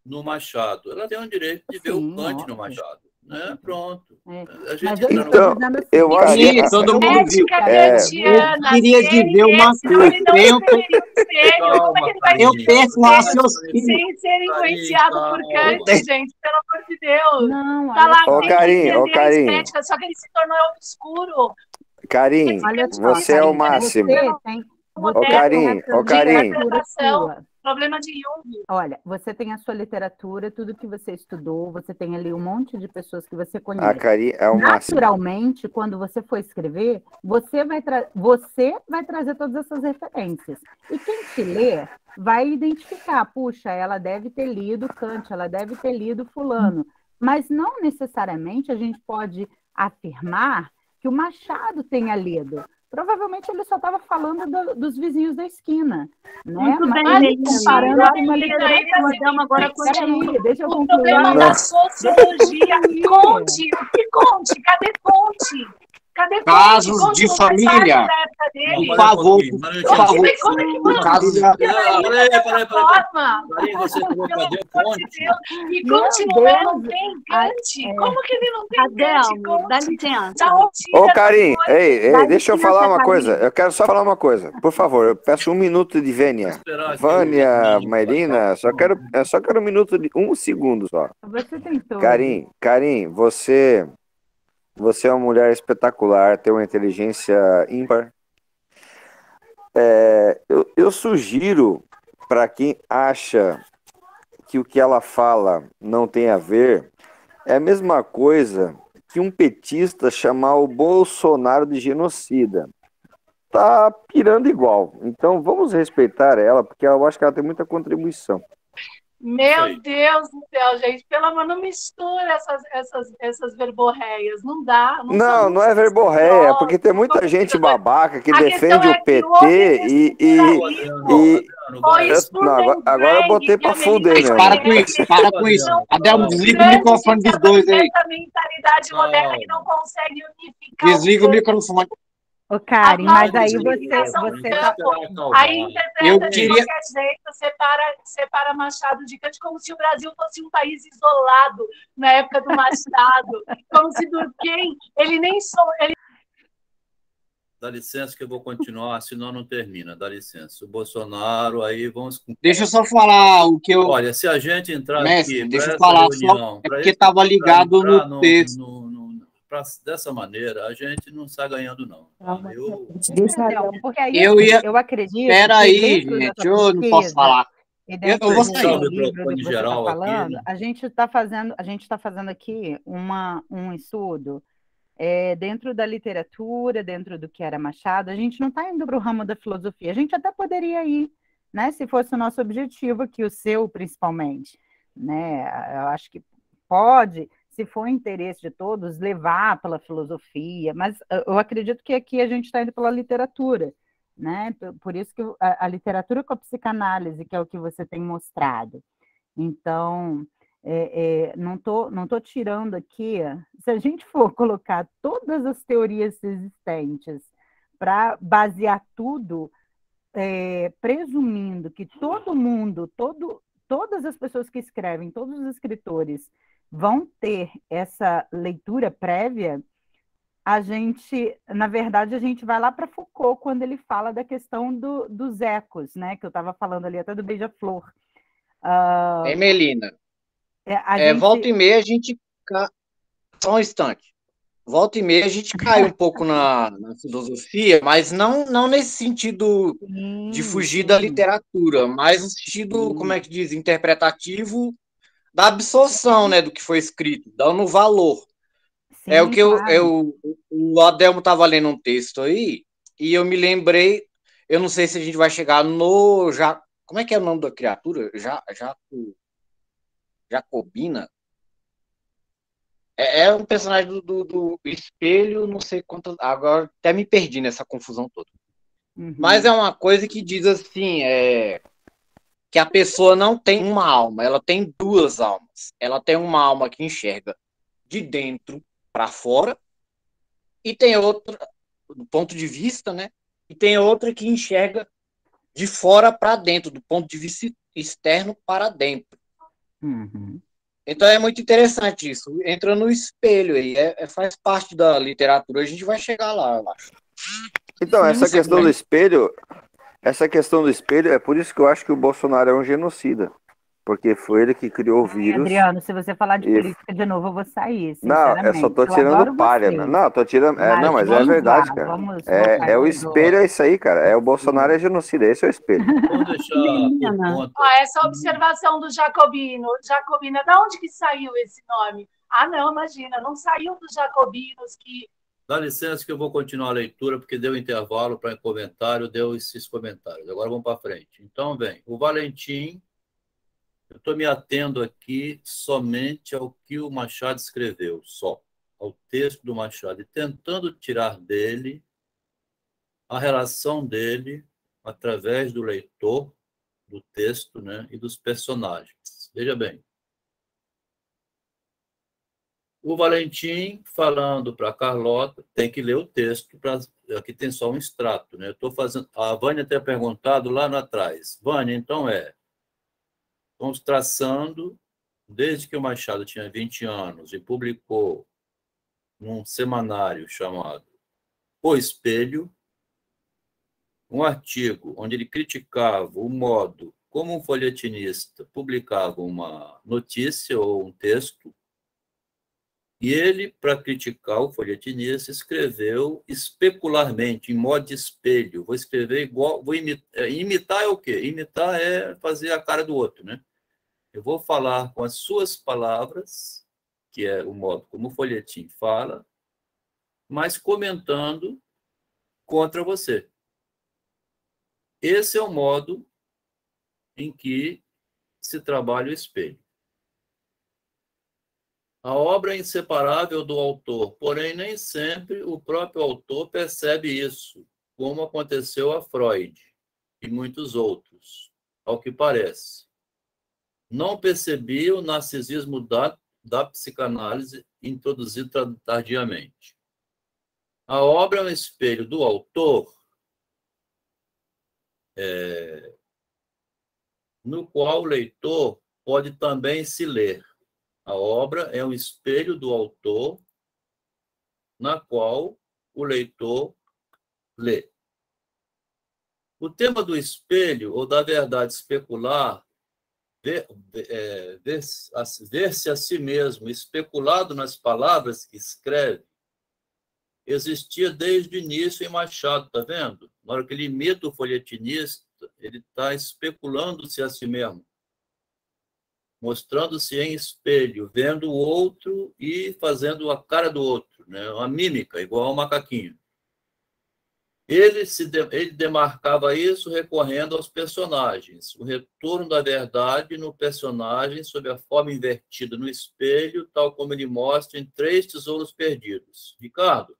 no Machado. Ela tem o direito de ver Sim, o Kant no óbvio. Machado. Né? Pronto. É. A gente Mas eu ainda Então, tô dizendo assim, eu acho Sim, que... todo mundo viu. Ética É, kantiana. eu queria dizer uma senão ele não coisa. escreveria o espelho. Como é que ele vai Eu ser penso raciocínio. sem ser influenciado por Kant, gente? Pelo amor de Deus. não, Tá olha lá, só, Ô, tem Karim, que ô, entender a Karim. estética, só que ele se tornou obscuro. Karim, olha só, você é o Karim, máximo. Você Ô, tem Karim, a ô, Karim. literatura sua. Problema de Jung. Olha, você tem a sua literatura, tudo que você estudou, você tem ali um monte de pessoas que você A conhece. Karim é o máximo. Naturalmente, quando você for escrever, você vai trazer todas essas referências. E quem te lê vai identificar, puxa, ela deve ter lido Kant, ela deve ter lido fulano. Mas não necessariamente a gente pode afirmar que o Machado tenha lido. Provavelmente ele só estava falando dos vizinhos da esquina, né? Muito bem, Mas Melina. comparando com uma Melina, literatura... Então, agora continua. Peraí, deixa eu O concluir. problema da sociologia. Conte, o que conte? Cadê Conte? Cadê Casos Conte? de Conte não faz família. parte da época dele. Por favor, Mas por favor. Conte, como é que Por causa da... Peraí. forma? Karim, você falou Pelo cadê o amor de Conte? Deus. E Meu Conte não Deus. tem Kant? Como que ele não tem Kant? Adelmo, dá Conte? licença. Da onde tira Ô, essa Karim, coisa? ei, deixa eu licença, falar uma Karim. coisa. Eu quero só falar uma coisa. Por favor, eu peço um minuto de vênia. Esperar aqui Vânia, o- Marina, eu só quero um minuto de 1 segundo só. Você tentou. Karim, você é uma mulher espetacular, tem uma inteligência ímpar. Eu sugiro para quem acha que o que ela fala não tem a ver, é a mesma coisa que um petista chamar o Bolsonaro de genocida. Tá pirando igual. Então vamos respeitar ela, porque eu acho que ela tem muita contribuição. Meu Deus do céu, gente, pelo amor, não mistura essas verborreias, não dá. Não é verborréia, porque tem muita gente babaca que A questão defende é o que houve PT esse e foi isso por não, agora eu botei que a pra fuder Mas mesmo. para com isso, para com isso. Adelmo, desliga o microfone dos dois aí. essa mentalidade moderna que não consegue unificar Desliga o microfone. Ô, Karen, mas aí você tá... Aí interpreta Eu de queria- qualquer jeito, separa Machado de Kant, como se o Brasil fosse um país isolado na época do Machado, como se Durkheim, ele nem sou, ele Dá licença que eu vou continuar, senão não termina. Dá licença. O Bolsonaro, aí vamos... Deixa eu só falar o que eu... Olha, se a gente entrar Mestre, aqui deixa para eu essa falar reunião... só, é porque estava ligado no texto. Dessa maneira, a gente não está ganhando, não. Porque aí Eu ia... eu acredito Espera que aí, dentro gente, dessa eu não posso pesquisa falar. e dentro Eu vou do sair. livro do que você está Geral aqui, falando, né? a gente está fazendo aqui um estudo dentro da literatura, dentro do que era Machado. A gente não está indo para o ramo da filosofia. A gente até poderia ir, né, se fosse o nosso objetivo, que o seu principalmente, né? Eu acho que pode, se for interesse de todos, levar pela filosofia, mas eu acredito que aqui a gente está indo pela literatura, né? Por isso que a literatura com a psicanálise, que é o que você tem mostrado. Então, não tô tirando aqui, se a gente for colocar todas as teorias existentes para basear tudo, presumindo que todo mundo, todas as pessoas que escrevem, todos os escritores vão ter essa leitura prévia, na verdade, a gente vai lá para Foucault, quando ele fala da questão dos ecos, né? Que eu estava falando ali até do Beija-Flor. Melina, Gente... volta e meia a gente... Só um instante. Volta e meia a gente cai um pouco na filosofia, mas não nesse sentido de fugir da literatura, mas no sentido, como é que diz, interpretativo da absorção, né, do que foi escrito, dando valor. É o que claro. o Adelmo estava lendo um texto aí, e eu me lembrei, eu não sei se a gente vai chegar no... como é que é o nome da criatura? Jacobina? É um personagem do espelho, não sei quanto. Agora até me perdi nessa confusão toda. Uhum. Mas é uma coisa que diz assim: que a pessoa não tem uma alma, ela tem duas almas. Ela tem uma alma que enxerga de dentro para fora, e tem outra, do ponto de vista, né? E tem outra que enxerga de fora para dentro, do ponto de vista externo para dentro. Uhum. Então é muito interessante isso. Entra no espelho aí, faz parte da literatura. A gente vai chegar lá, eu acho. Então, Sim, essa questão do espelho, é por isso que eu acho que o Bolsonaro é um genocida. Porque foi ele que criou o vírus. Adriano, se você falar de política de novo, eu vou sair, Não, eu só tô tirando palha. Não, tô tirando. Não, mas é verdade, cara. É o espelho, é isso aí, cara. O Bolsonaro é genocida, esse é o espelho. Vamos deixar essa observação do Jacobino. Jacobina, de onde que saiu esse nome? Ah, não, imagina, não saiu dos jacobinos que... Dá licença que eu vou continuar a leitura, porque deu intervalo para comentário, deu esses comentários. Agora vamos para frente. Então, bem, o Valentim, eu estou me atendo aqui somente ao que o Machado escreveu, só, ao texto do Machado, e tentando tirar dele a relação dele através do leitor, do texto, né, e dos personagens. Veja bem, o Valentim falando para a Carlota, tem que ler o texto, aqui tem só um extrato, né? Eu estou fazendo. A Vânia tem perguntado lá atrás. Vânia, então estamos traçando, desde que o Machado tinha 20 anos e publicou num semanário chamado O Espelho, um artigo onde ele criticava o modo como um folhetinista publicava uma notícia ou um texto. E ele, para criticar o folhetinista, escreveu especularmente, em modo de espelho. Vou escrever igual. Imitar é o quê? Imitar é fazer a cara do outro, né? Eu vou falar com as suas palavras, que é o modo como o folhetim fala, mas comentando contra você. Esse é o modo em que se trabalha o espelho. A obra é inseparável do autor, porém nem sempre o próprio autor percebe isso, como aconteceu a Freud e muitos outros, ao que parece. Não percebia o narcisismo da psicanálise introduzido tardiamente. A obra é um espelho do autor, no qual o leitor pode também se ler. A obra é um espelho do autor, na qual o leitor lê. O tema do espelho ou da verdade especular, ver-se a si mesmo especulado nas palavras que escreve, existia desde o início em Machado, está vendo? Na hora que ele imita o folhetinista, ele está especulando-se a si mesmo, mostrando-se em espelho, vendo o outro e fazendo a cara do outro, né? Uma mímica, igual ao macaquinho. Ele demarcava isso recorrendo aos personagens, o retorno da verdade no personagem sob a forma invertida no espelho, tal como ele mostra em Três Tesouros Perdidos. Ricardo,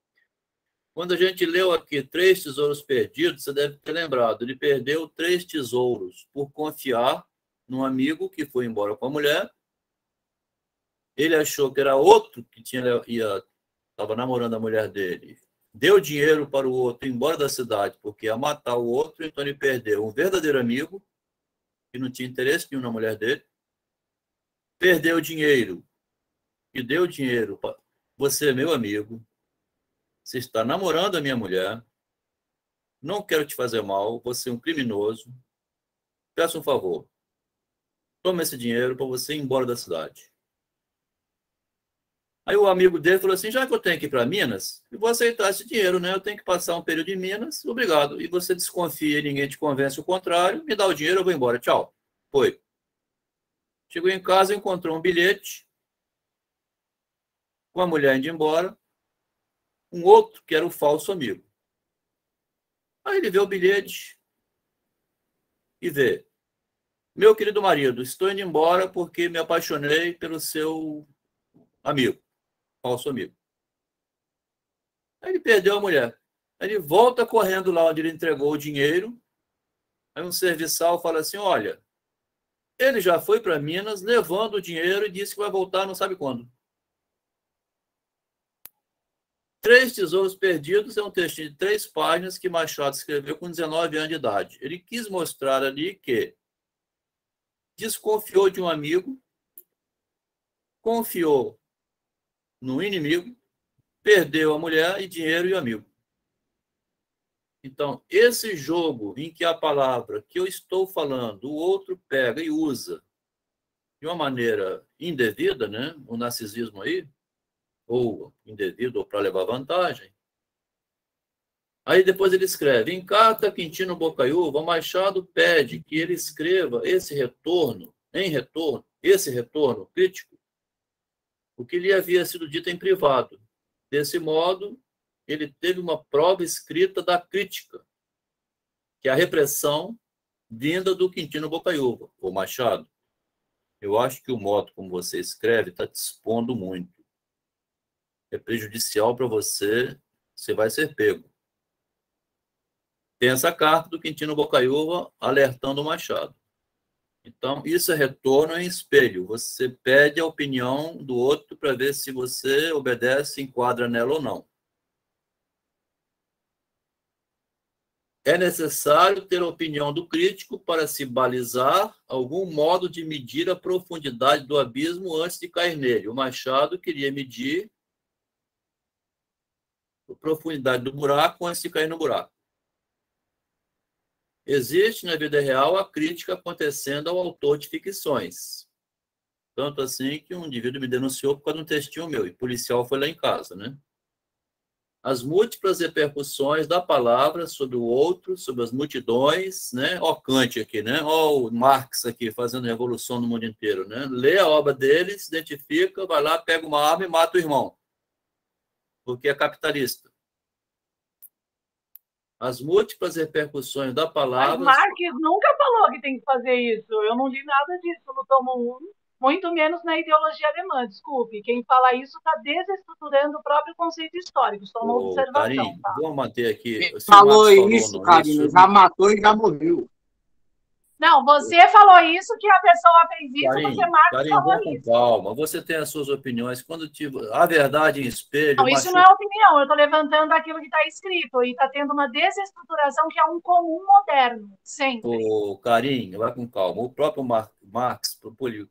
quando a gente leu aqui Três Tesouros Perdidos, você deve ter lembrado, ele perdeu 3 tesouros por confiar num amigo que foi embora com a mulher. Ele achou que era outro que estava namorando a mulher dele. Deu dinheiro para o outro ir embora da cidade porque ia matar o outro, então ele perdeu um verdadeiro amigo que não tinha interesse nenhum na mulher dele. Perdeu dinheiro e deu dinheiro para você, é meu amigo. Você está namorando a minha mulher. Não quero te fazer mal. Você é um criminoso. Peço um favor. Toma esse dinheiro para você ir embora da cidade. Aí o amigo dele falou assim, já que eu tenho que ir para Minas, eu vou aceitar esse dinheiro, né? Eu tenho que passar um período em Minas, obrigado. E você desconfia e ninguém te convence o contrário, me dá o dinheiro, eu vou embora, tchau. Foi. Chegou em casa, encontrou um bilhete com a mulher indo embora, um outro que era o falso amigo. Aí ele vê o bilhete e vê, meu querido marido, estou indo embora porque me apaixonei pelo seu amigo. Falso amigo. Aí ele perdeu a mulher. Aí ele volta correndo lá onde ele entregou o dinheiro. Aí um serviçal fala assim, olha, ele já foi para Minas levando o dinheiro e disse que vai voltar não sabe quando. Três Tesouros Perdidos é um textinho de 3 páginas que Machado escreveu com 19 anos de idade. Ele quis mostrar ali que desconfiou de um amigo, confiou no inimigo, perdeu a mulher e dinheiro e o amigo. Então, esse jogo em que a palavra que eu estou falando, o outro pega e usa de uma maneira indevida, né? O narcisismo aí, ou indevido, ou para levar vantagem. Aí depois ele escreve, em carta Quintino Bocaiúva, Machado pede que ele escreva esse retorno crítico, o que lhe havia sido dito em privado. Desse modo, ele teve uma prova escrita da crítica, que é a repressão vinda do Quintino Bocaiúva, ou Machado. Eu acho que o modo como você escreve está te expondo muito. É prejudicial para você, você vai ser pego. Tem essa carta do Quintino Bocaiúva alertando o Machado. Então, isso é retorno em espelho. Você pede a opinião do outro para ver se você obedece, enquadra nela ou não. É necessário ter a opinião do crítico para se balizar algum modo de medir a profundidade do abismo antes de cair nele. O Machado queria medir a profundidade do buraco antes de cair no buraco. Existe na vida real a crítica acontecendo ao autor de ficções. Tanto assim que um indivíduo me denunciou por causa de um textinho meu, e o policial foi lá em casa, né? As múltiplas repercussões da palavra sobre o outro, sobre as multidões, né? Ó Kant aqui, né? Ó o Marx aqui, fazendo revolução no mundo inteiro, né? Lê a obra dele, se identifica, vai lá, pega uma arma e mata o irmão. Porque é capitalista. As múltiplas repercussões da Mas palavra. Marx nunca falou que tem que fazer isso. Eu não li nada disso no tomo 1, muito menos na ideologia alemã. Desculpe, quem fala isso está desestruturando o próprio conceito histórico. Só uma observação, Karine, tá? vamos manter aqui. Ele Se o Marx falou falou isso, não, Karina, isso. já matou e já morreu. Não, você falou isso, que a pessoa fez isso, porque Marx Karine, falou vá com isso. calma. Você tem as suas opiniões. Quando a verdade em espelho. Não, isso não é opinião, eu estou levantando aquilo que está escrito e está tendo uma desestruturação que é um comum moderno, sempre. Karine, vai com calma. O próprio Marx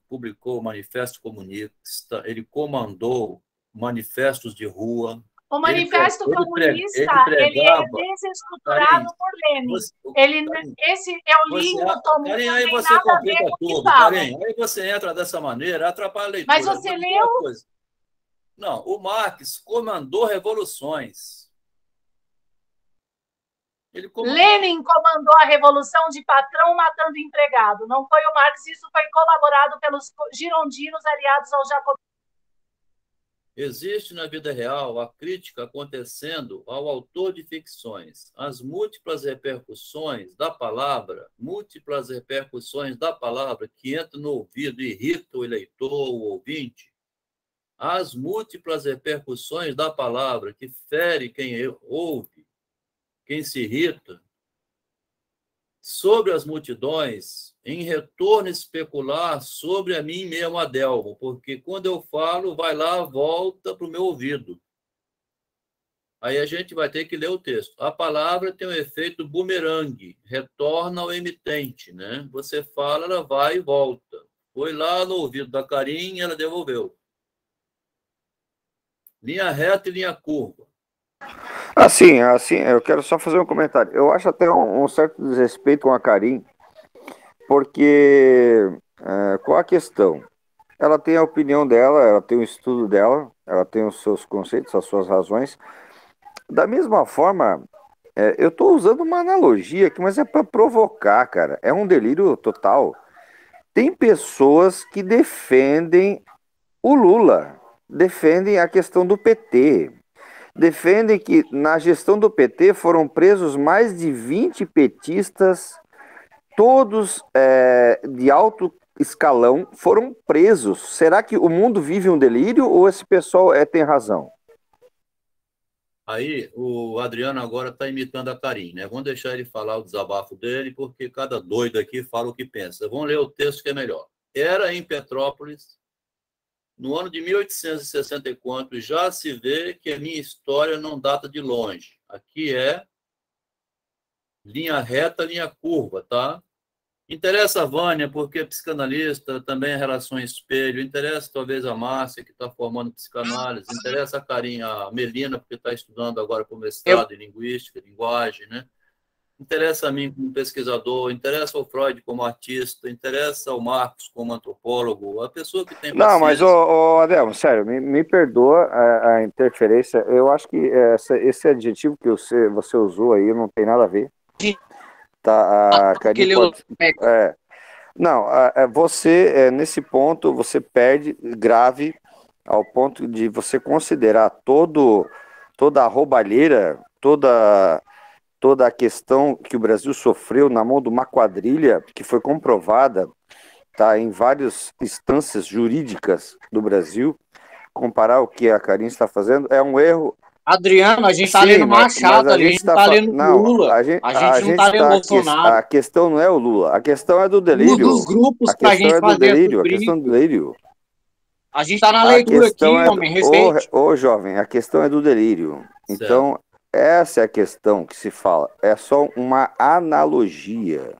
publicou o Manifesto Comunista, ele comandou manifestos de rua. O Manifesto Comunista, ele é desestruturado Karine, por Lenin. Esse eu li no tomo. Karine, aí você complica tudo, Karine. Aí você entra dessa maneira, atrapalha a leitura. Mas você leu? Não, o Marx comandou revoluções. Lenin comandou a revolução de patrão matando empregado. Não foi o Marx, isso foi colaborado pelos girondinos aliados ao jacobinismo. Existe na vida real a crítica acontecendo ao autor de ficções. As múltiplas repercussões da palavra que entram no ouvido e irritam o leitor, o ouvinte. As múltiplas repercussões da palavra que fere quem ouve, quem se irrita, sobre as multidões, em retorno especular sobre a mim mesmo, Adelmo, porque quando eu falo, vai lá, volta para o meu ouvido. Aí a gente vai ter que ler o texto. A palavra tem um efeito bumerangue, retorna ao emitente, né? Você fala, ela vai e volta. Foi lá no ouvido da Karine, ela devolveu. Linha reta e linha curva. Assim, eu quero só fazer um comentário. Eu acho até um certo desrespeito com a Karine, porque qual a questão? Ela tem a opinião dela, ela tem o estudo dela, ela tem os seus conceitos, as suas razões. Da mesma forma, eu estou usando uma analogia aqui, mas é para provocar, cara. É um delírio total. Tem pessoas que defendem o Lula, defendem a questão do PT, defendem que na gestão do PT foram presos mais de 20 petistas, todos de alto escalão, foram presos. Será que o mundo vive um delírio ou esse pessoal tem razão? Aí o Adriano agora está imitando a Karine, né? Vamos deixar ele falar o desabafo dele, porque cada doido aqui fala o que pensa. Vamos ler o texto que é melhor. Era em Petrópolis, no ano de 1864, já se vê que a minha história não data de longe. Aqui é linha reta, linha curva, tá? Interessa a Vânia, porque é psicanalista, também é relação em espelho. Interessa talvez a Márcia, que está formando psicanálise. Interessa a Karine, a Melina, porque está estudando agora para o mestrado em linguística, linguagem, né? Interessa a mim como pesquisador, interessa ao Freud como artista, interessa ao Marcos como antropólogo, a pessoa que tem paciência. Não, mas, Adelmo, sério, me perdoa a interferência. Eu acho que esse adjetivo que você usou aí não tem nada a ver. Tá, a Karine pode... Não, você, nesse ponto, você perde grave ao ponto de você considerar toda a roubalheira, toda a questão que o Brasil sofreu na mão de uma quadrilha que foi comprovada, tá, em várias instâncias jurídicas do Brasil. Comparar o que a Karine está fazendo é um erro. Adriano, a gente está lendo Machado, a gente não está lendo Lula, a gente não está lendo Bolsonaro. A questão não é o Lula, a questão é do delírio. Um dos grupos que a gente é do delírio, a questão do delírio. A gente está na leitura aqui, homem, respeite. Ô, jovem, a questão é do delírio. Certo. Então, essa é a questão que se fala. É só uma analogia.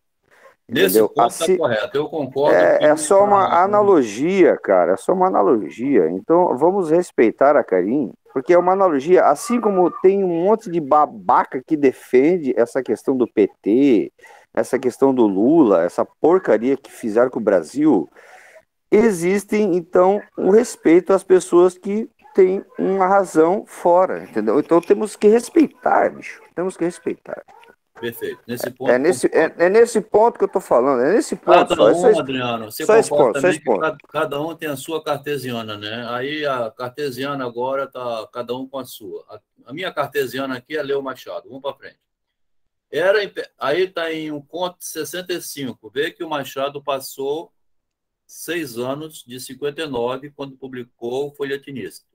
Nesse entendeu? ponto está correto, eu concordo. É só uma analogia, cara. É só uma analogia. Então, vamos respeitar a Karine, porque é uma analogia. Assim como tem um monte de babaca que defende essa questão do PT, essa questão do Lula, essa porcaria que fizeram com o Brasil, existem, então, um respeito às pessoas que têm uma razão fora, entendeu? Então, temos que respeitar, bicho. Temos que respeitar. Perfeito. Nesse ponto, é nesse ponto que eu estou falando. É nesse ponto. Adriano, você só concorda também que cada um tem a sua cartesiana, né? Aí a cartesiana agora está cada um com a sua. A minha cartesiana aqui é Leo Machado. Vamos para frente. Aí está em um conto de 65. Vê que o Machado passou 6 anos de 59 quando publicou o Folhetinista.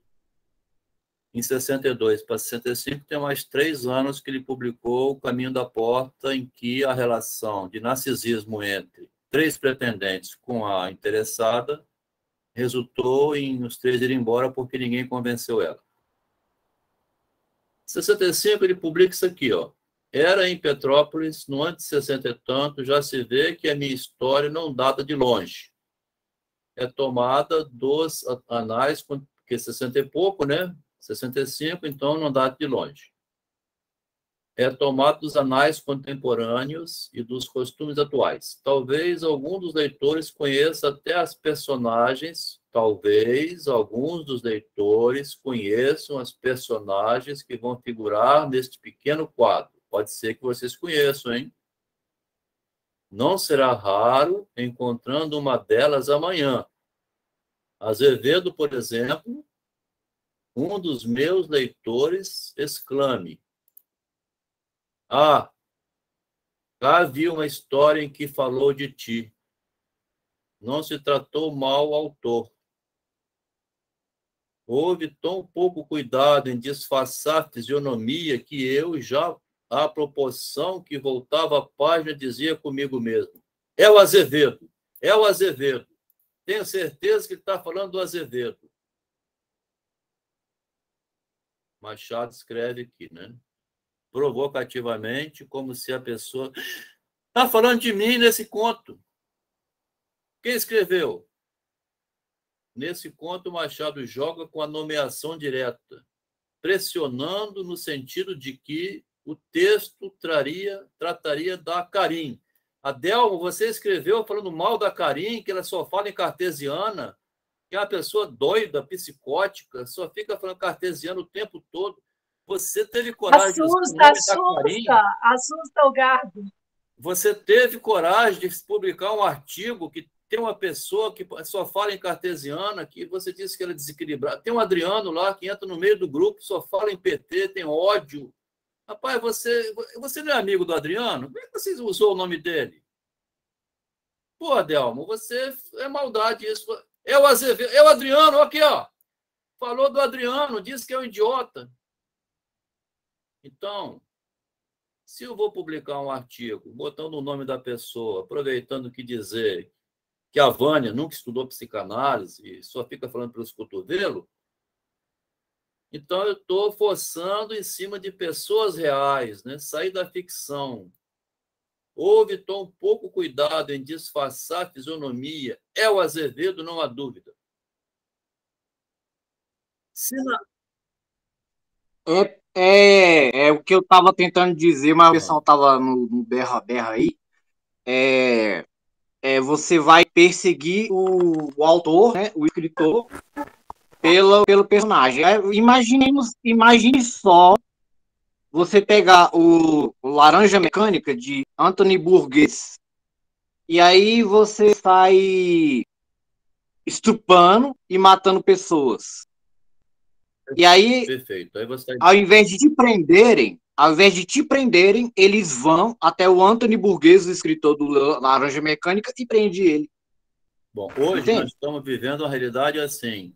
Em 62 para 65 tem mais 3 anos que ele publicou O Caminho da Porta, em que a relação de narcisismo entre 3 pretendentes com a interessada resultou em os 3 irem embora porque ninguém convenceu ela. Em 65 ele publica isso aqui, ó. Era em Petrópolis, no ano de 60 e tanto, já se vê que a minha história não data de longe. É tomada dos anais, porque 60 e pouco, né? 65, então não data de longe. É tomada dos anais contemporâneos e dos costumes atuais. Talvez algum dos leitores conheça até as personagens, talvez alguns dos leitores conheçam as personagens que vão figurar neste pequeno quadro. Pode ser que vocês conheçam, hein? Não será raro encontrando uma delas amanhã. Azevedo, por exemplo, um dos meus leitores exclame: ah, cá vi uma história em que falou de ti. Não se tratou mal ao autor. Houve tão pouco cuidado em disfarçar a fisionomia que eu já, à proporção que voltava a página, dizia comigo mesmo: é o Azevedo, é o Azevedo. Tenho certeza que ele está falando do Azevedo. Machado escreve aqui, né? Provocativamente, como se a pessoa está falando de mim nesse conto. Quem escreveu? Nesse conto, Machado joga com a nomeação direta, pressionando no sentido de que o texto trataria da Karin. Adelmo, você escreveu falando mal da Karin, que ela só fala em cartesiana, que é uma pessoa doida, psicótica, só fica falando cartesiano o tempo todo. Você teve coragem assusta o gado. Você teve coragem de publicar um artigo que tem uma pessoa que só fala em cartesiana, que você disse que ela é desequilibrada. Tem um Adriano lá que entra no meio do grupo, só fala em PT, tem ódio. Rapaz, você não é amigo do Adriano? Como é que você usou o nome dele? Pô, Adelmo, você é maldade isso. É o Azevedo, é o Adriano, aqui, ó. Falou do Adriano, disse que é um idiota. Então, se eu vou publicar um artigo botando o nome da pessoa, aproveitando que dizer que a Vânia nunca estudou psicanálise e só fica falando pelos cotovelos, então eu estou forçando em cima de pessoas reais, né? Sair da ficção. Houve tão pouco cuidado em disfarçar a fisionomia. É o Azevedo, não há dúvida. É o que eu estava tentando dizer, mas o pessoal estava no berra-berra aí. Você vai perseguir o autor, né, o escritor, pelo personagem. Imagine só você pegar o Laranja Mecânica, de Anthony Burgess, e aí você sai estrupando e matando pessoas. E aí, perfeito. Aí você... ao invés de te prenderem, eles vão até o Anthony Burgess, o escritor do Laranja Mecânica, e prende ele. Bom, hoje nós estamos vivendo uma realidade assim.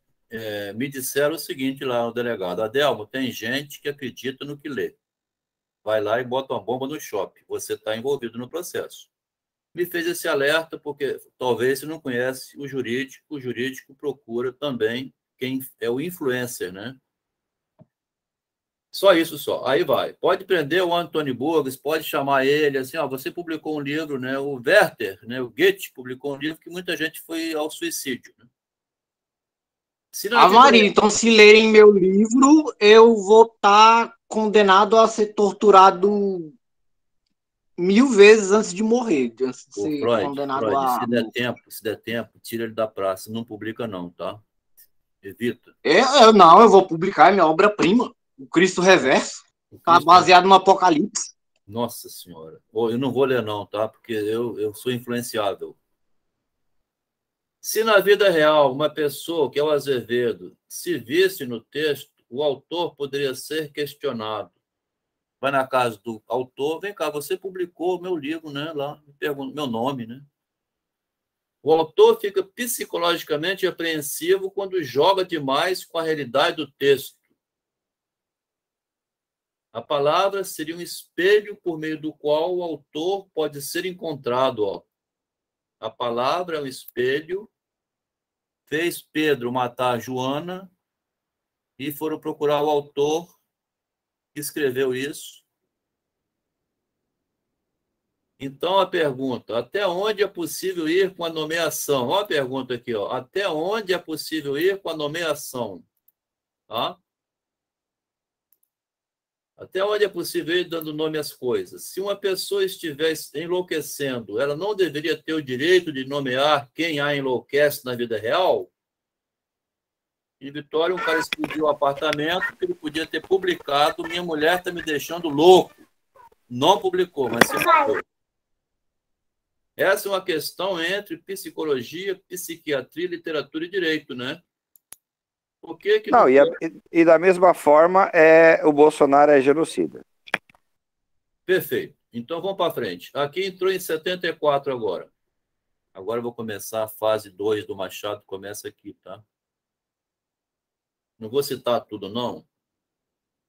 Me disseram o seguinte lá no delegado: Adelmo, tem gente que acredita no que lê. Vai lá e bota uma bomba no shopping. Você está envolvido no processo. Me fez esse alerta porque talvez você não conhece o jurídico procura também quem é o influencer, né? Só isso só. Aí vai. Pode prender o Anthony Burgess, pode chamar ele assim, ó, você publicou um livro, né? O Werther, né? O Goethe publicou um livro que muita gente foi ao suicídio, né? Maria, então se lerem meu livro, eu vou estar condenado a ser torturado 1000 vezes antes de morrer, antes de ser condenado a... Se der tempo, tira ele da praça. Não publica não, tá? Evita. Não, eu vou publicar, é minha obra-prima, o Cristo Reverso, tá baseado no Apocalipse. Nossa Senhora. Eu não vou ler não, tá? Porque eu sou influenciável. Se na vida real uma pessoa, que é o Azevedo, se visse no texto, o autor poderia ser questionado. vai na casa do autor, vem cá, você publicou meu livro, né? Lá, me pergunta meu nome, né? O autor fica psicologicamente apreensivo quando joga demais com a realidade do texto. A palavra seria um espelho por meio do qual o autor pode ser encontrado. Ó. A palavra é um espelho. Fez Pedro matar Joana e foram procurar o autor que escreveu isso. Então, a pergunta, até onde é possível ir com a nomeação? Olha a pergunta aqui, ó. Até onde é possível ir com a nomeação? Tá? Até onde é possível ir dando nome às coisas? Se uma pessoa estiver enlouquecendo, ela não deveria ter o direito de nomear quem a enlouquece na vida real? Em Vitória, um cara explodiu o apartamento que ele podia ter publicado. Minha mulher está me deixando louco. Não publicou, mas se matou. Essa é uma questão entre psicologia, psiquiatria, literatura e direito, né? Por que que não, e da mesma forma, o Bolsonaro é genocida. Perfeito. Então, vamos para frente. Aqui entrou em 74 agora. Agora eu vou começar a fase 2 do Machado, começa aqui, tá? Não vou citar tudo, não,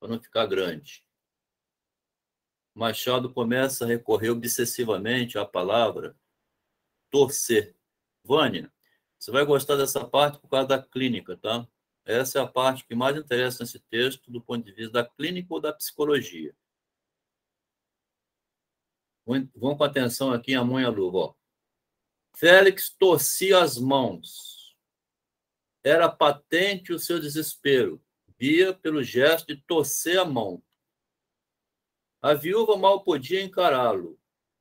para não ficar grande. Machado começa a recorrer obsessivamente à palavra torcer. Vânia, você vai gostar dessa parte por causa da clínica, tá? Essa é a parte que mais interessa nesse texto do ponto de vista da clínica ou da psicologia. Vão com atenção aqui a mão e a luva. Ó. Félix torcia as mãos. Era patente o seu desespero. Via pelo gesto de torcer a mão. A viúva mal podia encará-lo.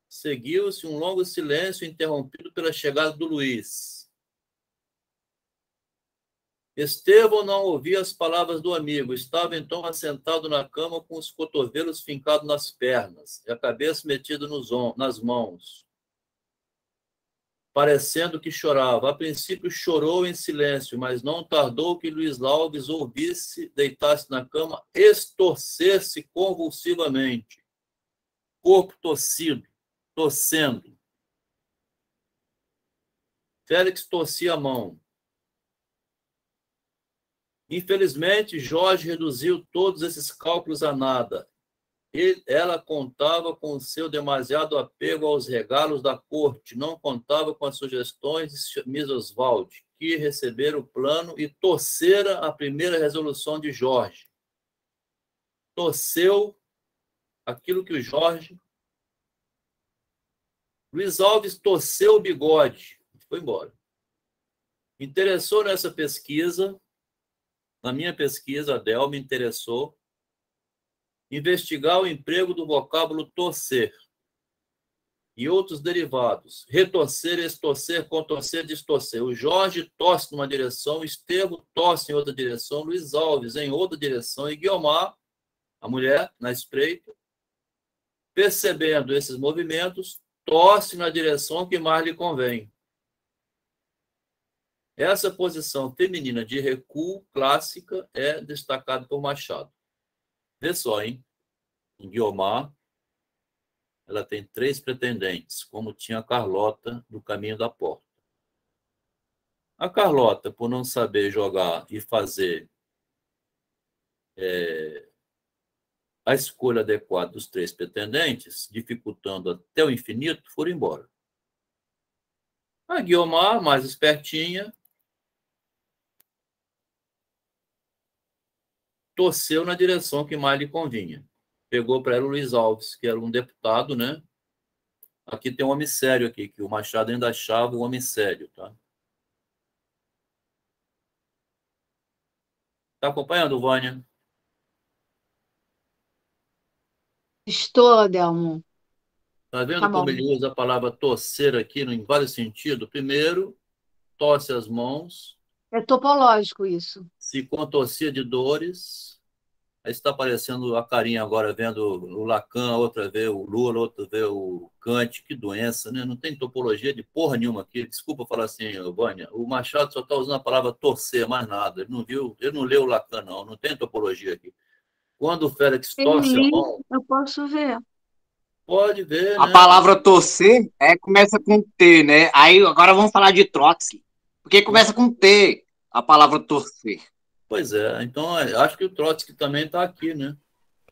Seguiu-se um longo silêncio interrompido pela chegada do Luiz. Estevão não ouvia as palavras do amigo. Estava então assentado na cama com os cotovelos fincados nas pernas e a cabeça metida nas mãos, parecendo que chorava. A princípio chorou em silêncio, mas não tardou que Luiz Alves ouvisse, deitasse na cama, estorcer-se convulsivamente. Corpo torcendo. Félix torcia a mão. Infelizmente, Jorge reduziu todos esses cálculos a nada. Ela contava com o seu demasiado apego aos regalos da corte, não contava com as sugestões de Miss Oswald, que recebera o plano e torcera a primeira resolução de Jorge. Torceu aquilo que o Jorge... Luiz Alves torceu o bigode e foi embora. Interessou nessa pesquisa... Na minha pesquisa, a Del me interessou investigar o emprego do vocábulo torcer e outros derivados. Retorcer, estorcer, contorcer, distorcer. O Jorge torce numa direção, Estevão torce em outra direção, Luiz Alves em outra direção e Guiomar, a mulher, na espreita, percebendo esses movimentos, torce na direção que mais lhe convém. Essa posição feminina de recuo clássica é destacada por Machado. Vê só, hein? Em Guiomar, ela tem 3 pretendentes, como tinha a Carlota no Caminho da Porta. A Carlota, por não saber jogar e fazer a escolha adequada dos 3 pretendentes, dificultando até o infinito, foram embora. A Guiomar, mais espertinha, torceu na direção que mais lhe convinha. Pegou para ela o Luiz Alves, que era um deputado, né? Aqui tem um homem sério aqui, que o Machado ainda achava um homem sério, tá? Tá acompanhando, Vânia? Estou, Adelmo. Tá vendo Tá como bom. ele usa a palavra torcer aqui em vários sentidos? Primeiro, torce as mãos, É topológico isso. se contorcia de dores. Aí está aparecendo a carinha agora, vendo o Lacan, outra vê o Lula, outra vê o Kant. Que doença, né? Não tem topologia de porra nenhuma aqui. Desculpa falar assim, Vânia. O Machado só está usando a palavra torcer, mais nada. Ele não viu, ele não leu o Lacan, não. Não tem topologia aqui. Quando o Félix torce a Sim, mão, eu posso ver. pode ver, A né? palavra torcer começa com T, né? Aí agora vamos falar de Trotsky. Porque começa com T, a palavra torcer. Pois é, então acho que o Trotsky também está aqui, né?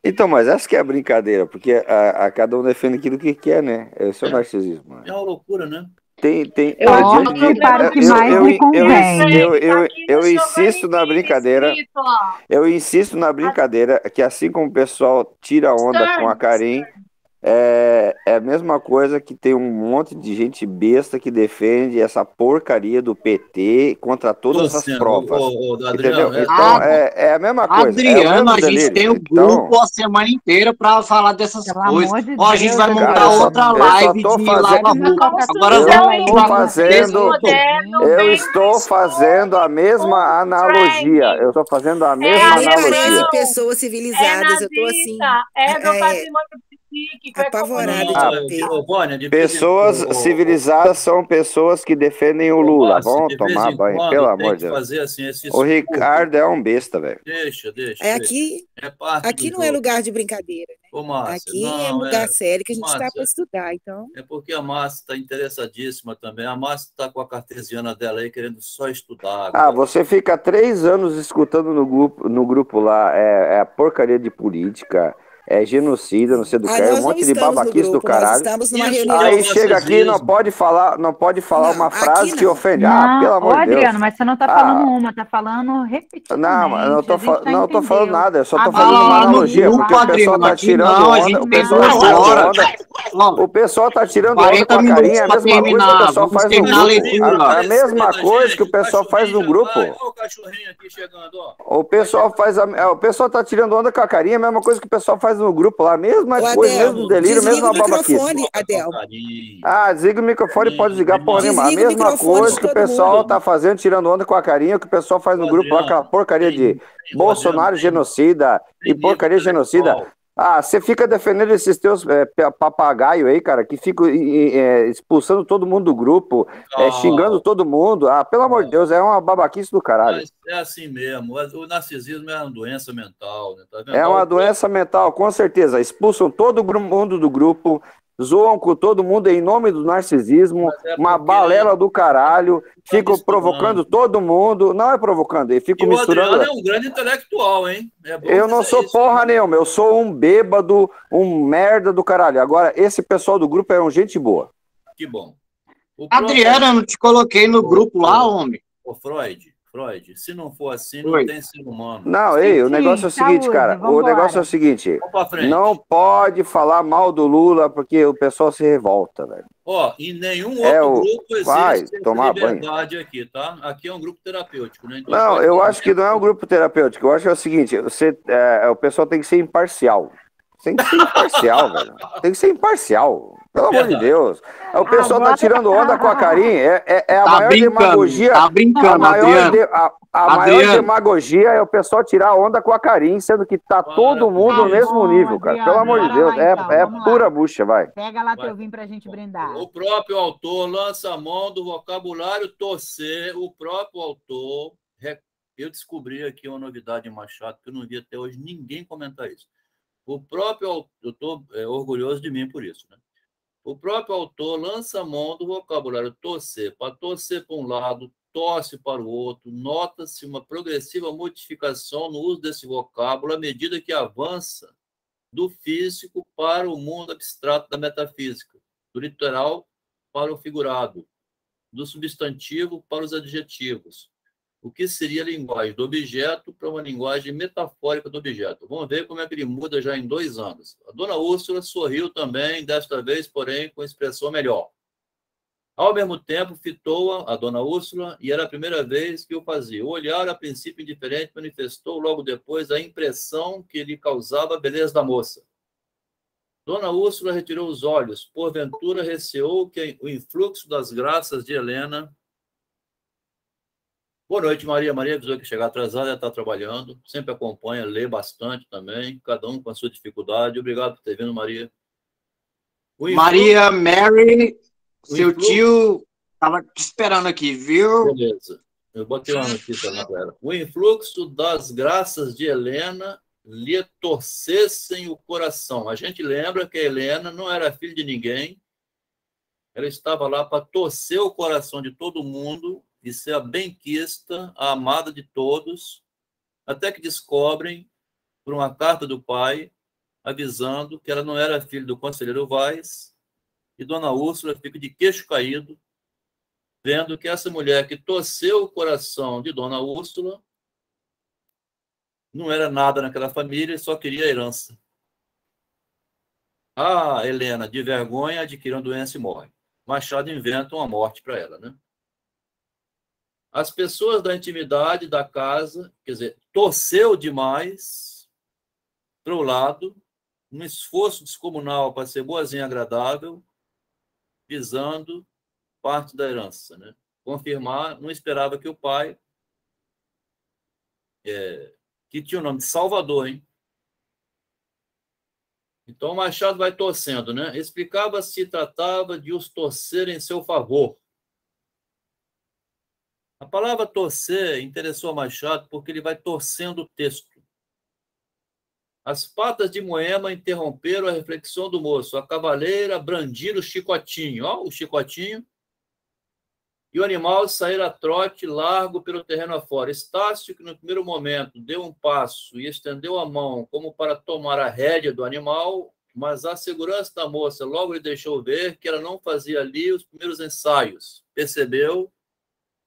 Então, mas essa que é a brincadeira, porque a cada um defende aquilo que quer, né? Esse é o narcisismo. Né? É uma loucura, né? Eu torço para o que mais lhe convém. Eu insisto na brincadeira. Eu insisto na brincadeira que assim como o pessoal tira onda com a Karim, é a mesma coisa que tem um monte de gente besta que defende essa porcaria do PT contra todas as provas. Adriano, entendeu? Então, é a mesma coisa. Adriano, a gente tem o grupo a semana inteira para falar dessas coisas. Ó, a gente vai montar outra live de lá pra rua. Agora eu estou fazendo a mesma analogia. Eu estou fazendo a mesma analogia. Parece pessoas civilizadas. Eu tô assim. É do patrimônio psíquico, apavorada Pessoas civilizadas são pessoas que defendem o Lula. Vão tomar banho, pelo amor de Deus. Fazer assim, o Ricardo é um besta, velho. Deixa. Aqui não é lugar de brincadeira. Né? Ô, Márcia, aqui é um lugar sério que a gente está para estudar. Então... É porque a Márcia está interessadíssima também. A Márcia está com a cartesiana dela aí, querendo só estudar. Agora. Você fica 3 anos escutando no grupo lá, é a porcaria de política. É genocida, não sei do que, um monte de babaquice do caralho. Aí chega aqui e não pode falar uma frase que ofende. Pelo amor de Deus. Adriano, mas você não está falando uma, está falando repetidamente. Não, eu não tô falando nada, eu só tô fazendo uma analogia, porque o pessoal tá tirando onda, o pessoal tá tirando onda com a Carinha, a mesma coisa que o pessoal faz no grupo. A mesma coisa que o pessoal faz no grupo. O pessoal tá tirando onda com a Carinha, a mesma coisa que o pessoal faz no grupo lá, mesma coisa, mesmo delírio, mesma babaquice. Desliga o microfone e pode desligar porra nenhuma. A mesma coisa que o pessoal tá fazendo, tirando onda com a Carinha, que o pessoal faz no grupo lá, aquela porcaria de Bolsonaro genocida e porcaria genocida. Você fica defendendo esses teus papagaio aí, cara, que ficam expulsando todo mundo do grupo, xingando todo mundo. Pelo amor de Deus, é uma babaquice do caralho. Mas é assim mesmo. O narcisismo é uma doença mental, né? Tá vendo? É uma doença mental, com certeza. Expulsam todo mundo do grupo, zoam com todo mundo em nome do narcisismo, uma balela do caralho, ficam provocando todo mundo. Não é provocando, e ficam misturando. O Adriano é um grande intelectual, hein? Eu não sou porra nenhuma, eu sou um bêbado, um merda do caralho. Agora, esse pessoal do grupo é um gente boa. Que bom. Adriano, eu não te coloquei no grupo lá, homem. Ô, Freud, se não for assim, não tem ser humano. Não, o negócio é o seguinte, cara. O negócio é o seguinte. Não pode falar mal do Lula porque o pessoal se revolta, velho. Em nenhum outro grupo existe tomar liberdade banho. Aqui, tá? Aqui é um grupo terapêutico, né? Então, não, eu acho que não é um grupo terapêutico. Eu acho que é o seguinte, o pessoal tem que ser imparcial. Tem que ser imparcial, velho. Tem que ser imparcial. Pelo amor de Deus. O pessoal tá tirando onda com a Karim. É a maior demagogia. Tá brincando, a maior demagogia é o pessoal tirar onda com a Karim, sendo que tá todo mundo no mesmo nível, cara. Pelo amor de Deus. É pura bucha, vai. Pega lá teu vinho pra gente brindar. O próprio autor lança a mão do vocabulário torcer. O próprio autor. Eu descobri aqui uma novidade em Machado que eu não vi até hoje ninguém comentar isso. O próprio autor, eu estou orgulhoso de mim por isso, né? O próprio autor lança a mão do vocabulário torcer. Para torcer para um lado, torce para o outro. Nota-se uma progressiva modificação no uso desse vocábulo à medida que avança do físico para o mundo abstrato da metafísica, do literal para o figurado, do substantivo para os adjetivos. O que seria a linguagem do objeto para uma linguagem metafórica do objeto. Vamos ver como é que ele muda já em 2 anos. A dona Úrsula sorriu também, desta vez, porém, com expressão melhor. Ao mesmo tempo, fitou-a, a dona Úrsula, e era a primeira vez que o fazia. O olhar, a princípio indiferente, manifestou logo depois a impressão que lhe causava a beleza da moça. Dona Úrsula retirou os olhos. Porventura, receou que o influxo das graças de Helena... Boa noite, Maria. Maria avisou que chegar atrasada, ela está trabalhando, sempre acompanha, lê bastante também, cada um com a sua dificuldade. Obrigado por ter vindo, Maria. Maria, Mary, seu tio estava te esperando aqui, viu? Beleza. Eu botei uma notícia na tela. O influxo das graças de Helena lhe torcessem o coração. A gente lembra que a Helena não era filha de ninguém, ela estava lá para torcer o coração de todo mundo e ser a benquista, a amada de todos, até que descobrem, por uma carta do pai, avisando que ela não era filha do conselheiro Vaz, e Dona Úrsula fica de queixo caído, vendo que essa mulher que torceu o coração de Dona Úrsula não era nada naquela família e só queria a herança. A Helena, de vergonha, adquire uma doença e morre. Machado inventa uma morte para ela, né? As pessoas da intimidade da casa, quer dizer, torceu demais para o lado, um esforço descomunal para ser boazinha e agradável, visando parte da herança, né? Confirmar, não esperava que o pai, que tinha o nome de Salvador, hein? Então, o Machado vai torcendo, né? Explicava se tratava de os torcer em seu favor. A palavra torcer interessou a Machado porque ele vai torcendo o texto. As patas de Moema interromperam a reflexão do moço. A cavaleira brandira o chicotinho. Ó, o chicotinho. E o animal saíra a trote largo pelo terreno afora. Estácio, que no primeiro momento deu um passo e estendeu a mão como para tomar a rédea do animal, mas a segurança da moça logo lhe deixou ver que ela não fazia ali os primeiros ensaios. Percebeu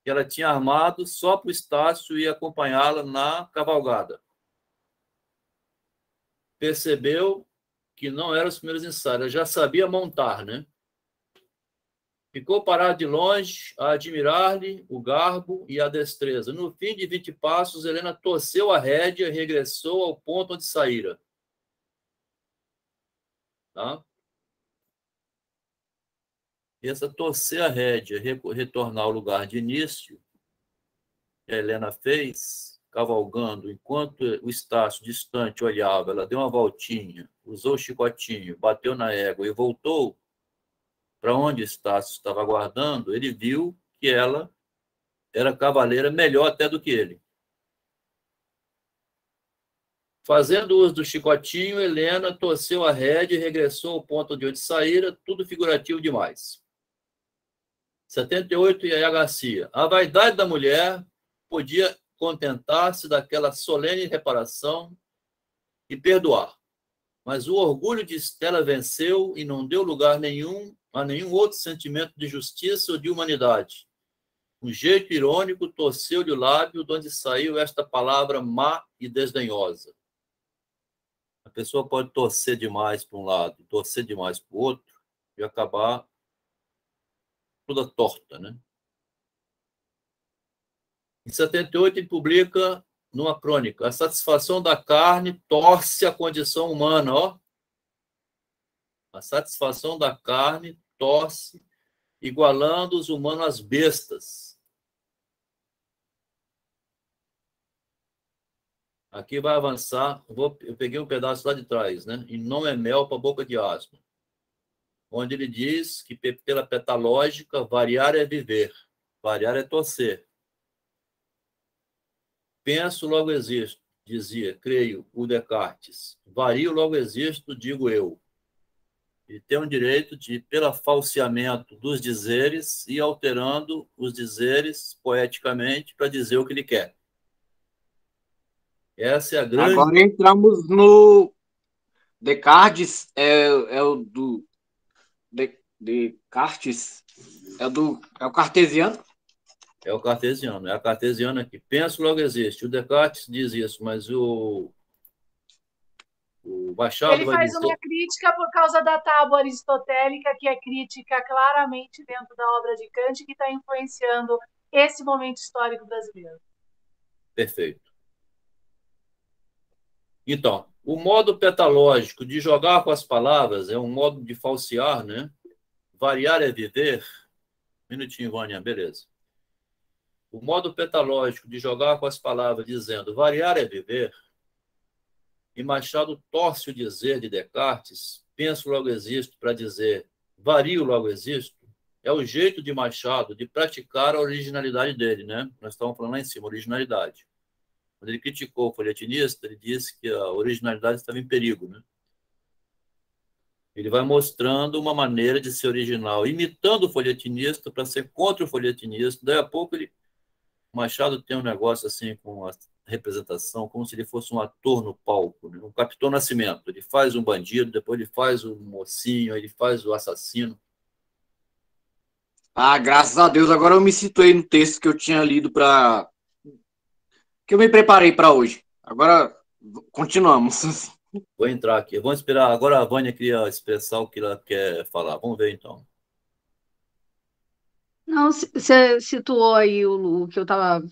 que ela tinha armado só para o Estácio e acompanhá-la na cavalgada. Percebeu que não eram os primeiros ensaios, ela já sabia montar, né? Ficou parado de longe a admirar-lhe o garbo e a destreza. No fim de 20 passos, Helena torceu a rédea e regressou ao ponto onde saíra. Tá? Essa torcer a rédea, retornar ao lugar de início, que a Helena fez, cavalgando, enquanto o Estácio distante olhava, ela deu uma voltinha, usou o chicotinho, bateu na égua e voltou para onde Estácio estava aguardando, ele viu que ela era cavaleira melhor até do que ele. Fazendo uso do chicotinho, Helena torceu a rédea e regressou ao ponto de onde saíra, tudo figurativo demais. 78, Yaya Garcia. A vaidade da mulher podia contentar-se daquela solene reparação e perdoar, mas o orgulho de Estela venceu e não deu lugar a nenhum outro sentimento de justiça ou de humanidade. Um jeito irônico torceu-lhe o lábio, de onde saiu esta palavra má e desdenhosa. A pessoa pode torcer demais para um lado, torcer demais para o outro, e acabar toda torta, né? Em 78, ele publica numa crônica: a satisfação da carne torce a condição humana, ó. A satisfação da carne torce, igualando os humanos às bestas. Aqui vai avançar. Eu peguei um pedaço lá de trás, né? E não é mel para boca de asno. Onde ele diz que, pela petalógica, variar é viver, variar é torcer. Penso, logo existo, dizia, creio, o Descartes. Vario, logo existo, digo eu. Ele tem o direito de, pelo falseamento dos dizeres, ir alterando os dizeres poeticamente para dizer o que ele quer. Essa é a grande... Agora entramos no Descartes, é o do... Descartes, é o cartesiano? É o cartesiano, é a cartesiana aqui. Penso, logo existe. O Descartes diz isso, mas o Machado ele vai faz dizer... uma crítica por causa da tábua aristotélica, que é crítica claramente dentro da obra de Kant, que está influenciando esse momento histórico brasileiro. Perfeito. Então, o modo petalógico de jogar com as palavras é um modo de falsear, né? Variar é viver. Minutinho, Vânia, beleza. O modo petalógico de jogar com as palavras dizendo variar é viver, e Machado torce o dizer de Descartes, penso logo existo, para dizer vario logo existo, é o jeito de Machado de praticar a originalidade dele, né? Nós estamos falando lá em cima, originalidade. Quando ele criticou o folhetinista, ele disse que a originalidade estava em perigo, né? Ele vai mostrando uma maneira de ser original, imitando o folhetinista para ser contra o folhetinista. Daí a pouco Machado tem um negócio assim com a representação, como se ele fosse um ator no palco, né? Um Capitão Nascimento. Ele faz um bandido, depois ele faz o mocinho, ele faz o assassino. Ah, graças a Deus, agora eu me situei no texto que eu tinha lido que eu me preparei para hoje. Agora, continuamos. Vou entrar aqui. Vamos esperar. Agora a Vânia queria expressar o que ela quer falar. Vamos ver, então. Não, você situou aí o que eu estava.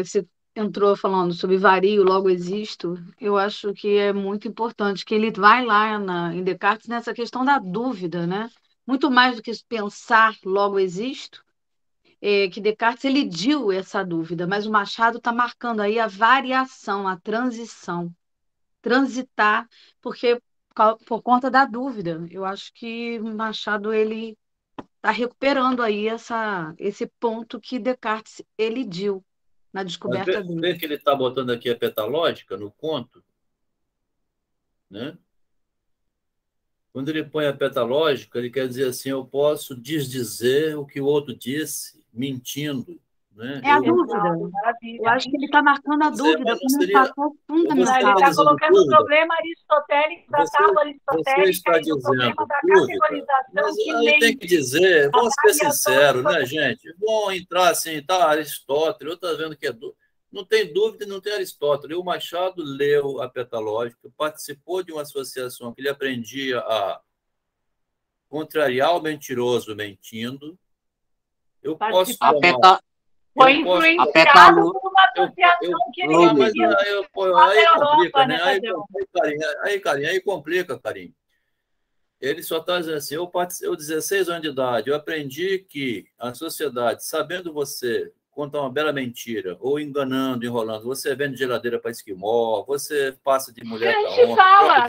Você entrou falando sobre vario, logo existo. Eu acho que é muito importante que ele vai lá em Descartes nessa questão da dúvida, né? Muito mais do que pensar, logo existo, que Descartes elidiu essa dúvida, mas o Machado está marcando aí a variação, a transição, transitar, porque por conta da dúvida. Eu acho que Machado ele está recuperando aí esse ponto que Descartes elidiu na Mas descoberta dele. vê que ele está botando aqui a petalógica no conto, né? Quando ele põe a petalógica, ele quer dizer assim, eu posso desdizer o que o outro disse, mentindo, né? É a dúvida. Eu acho que ele está marcando a dúvida como um fator fundamental. Ele está colocando o problema aristotélico da tábua aristotélica você está e o problema dizendo da dúvida, categorização mas que aí tem que dizer, vamos ser sinceros, né, gente? Vão entrar assim, tá, Aristóteles, eu estou vendo que é dúvida. Não tem dúvida e não tem Aristóteles. O Machado leu a petalógica, participou de uma associação que ele aprendia a contrariar o mentiroso mentindo. Eu posso tomar... Foi influenciado por uma associação que ele recebia aí complica, né? Aí, Carinha, aí complica, Carinha. Ele só está dizendo assim, eu 16 anos de idade, eu aprendi que a sociedade, sabendo você contar uma bela mentira, ou enganando, enrolando, você vende geladeira para esquimó, você passa de mulher para homem,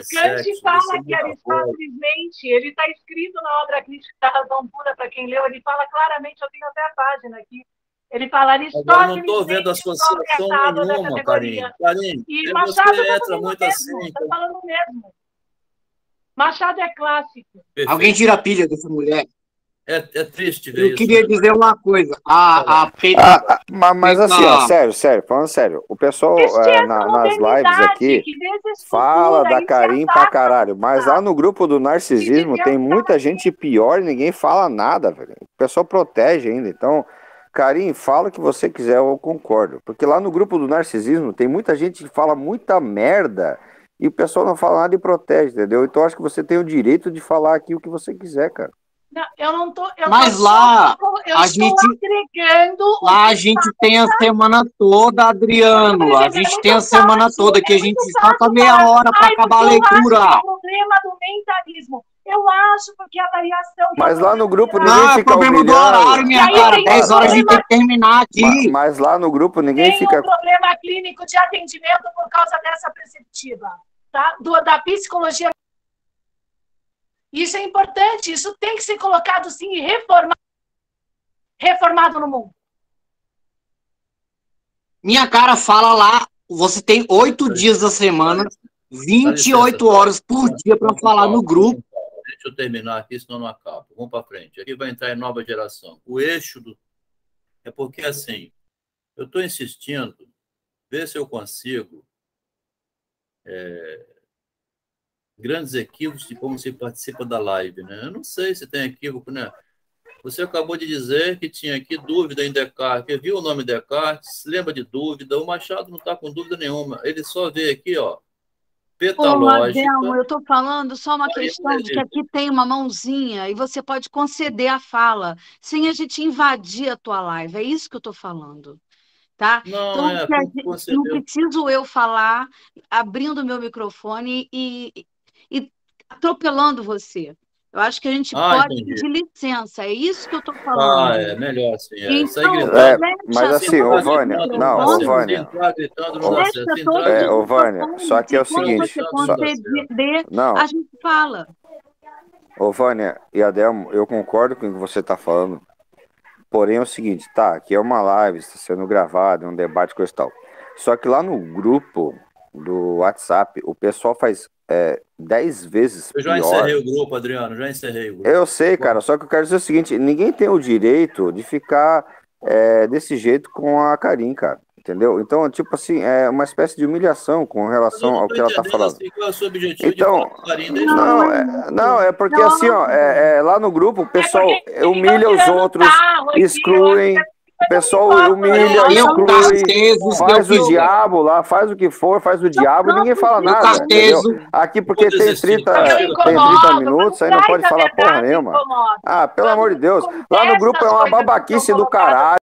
Kant fala que Aristóteles mente, ele está escrito na obra Crítica da Razão Pura, para quem leu, ele fala claramente, eu tenho até a página aqui, ele fala Aristóteles... Eu não estou vendo associação nenhuma, Carinha. E Machado entra muito assim. Estou falando mesmo. Machado é clássico. Perfeito. Alguém tira a pilha dessa mulher. É triste ver isso. Eu queria dizer uma coisa. Mas assim, ó, sério, falando sério. O pessoal nas lives aqui fala da Karim pra caralho, mas lá no grupo do narcisismo tem muita gente pior e ninguém fala nada, velho. O pessoal protege ainda. Então, Karim, fala o que você quiser, eu concordo. Porque lá no grupo do narcisismo tem muita gente que fala muita merda e o pessoal não fala nada e protege, entendeu? Então acho que você tem o direito de falar aqui o que você quiser, cara. Não, eu não tô. Mas lá a gente tem a semana toda, Adriano. A gente tem a semana toda que a gente falta meia hora para acabar a leitura. É o problema do mentalismo. Eu acho porque a variação. Mas lá no grupo ninguém fica problema humilhando. Do horário, minha cara. 10 horas a gente tem que terminar aqui. Mas lá no grupo ninguém fica. Tem um problema clínico de atendimento por causa dessa perspectiva, tá? Da psicologia. Isso é importante, isso tem que ser colocado sim e reformado no mundo. Minha cara, fala lá, você tem 8 dias da semana, 28 horas por dia para falar no grupo. Deixa eu terminar aqui, senão não acaba. Vamos para frente. Aqui vai entrar em nova geração. O eixo do... É porque, assim, eu estou insistindo, ver se eu consigo... grandes equívocos de como se participa da live, né? Eu não sei se tem equívoco, né? Você acabou de dizer que tinha aqui dúvida em Descartes, que viu o nome Descartes, lembra de dúvida, o Machado não está com dúvida nenhuma, ele só vê aqui, ó, petalógica. Adelmo, eu estou falando só uma questão de que aqui tem uma mãozinha e você pode conceder a fala, sem a gente invadir a tua live, é isso que eu estou falando. Tá? Não, então, não preciso eu falar abrindo o meu microfone e atropelando você. Eu acho que a gente pode pedir licença, é isso que eu estou falando. É melhor assim. Então, mas assim, ô Vânia, ô Vânia, só que é o seguinte, a gente fala. Ô Vânia e Adelmo, eu concordo com o que você está falando, porém é o seguinte, tá, aqui é uma live, está sendo gravada, é um debate coisa e tal. Só que lá no grupo do WhatsApp, o pessoal faz 10 vezes Eu já pior. encerrei o grupo, Adriano, já encerrei o grupo. Eu sei, cara, só que eu quero dizer o seguinte, ninguém tem o direito de ficar desse jeito com a Karin, cara, entendeu? Então, tipo assim, é uma espécie de humilhação com relação ao que ela tá falando. Assim, qual é o seu objetivo então, de Karin desde não, é porque assim, ó, lá no grupo o pessoal humilha os outros, excluem... O pessoal humilha, exclui, faz o diabo lá, faz o que for, faz o diabo e ninguém fala nada, entendeu? Aqui porque tem 30 minutos, aí não pode falar porra nenhuma. Ah, pelo amor de Deus. Lá no grupo é uma babaquice do caralho.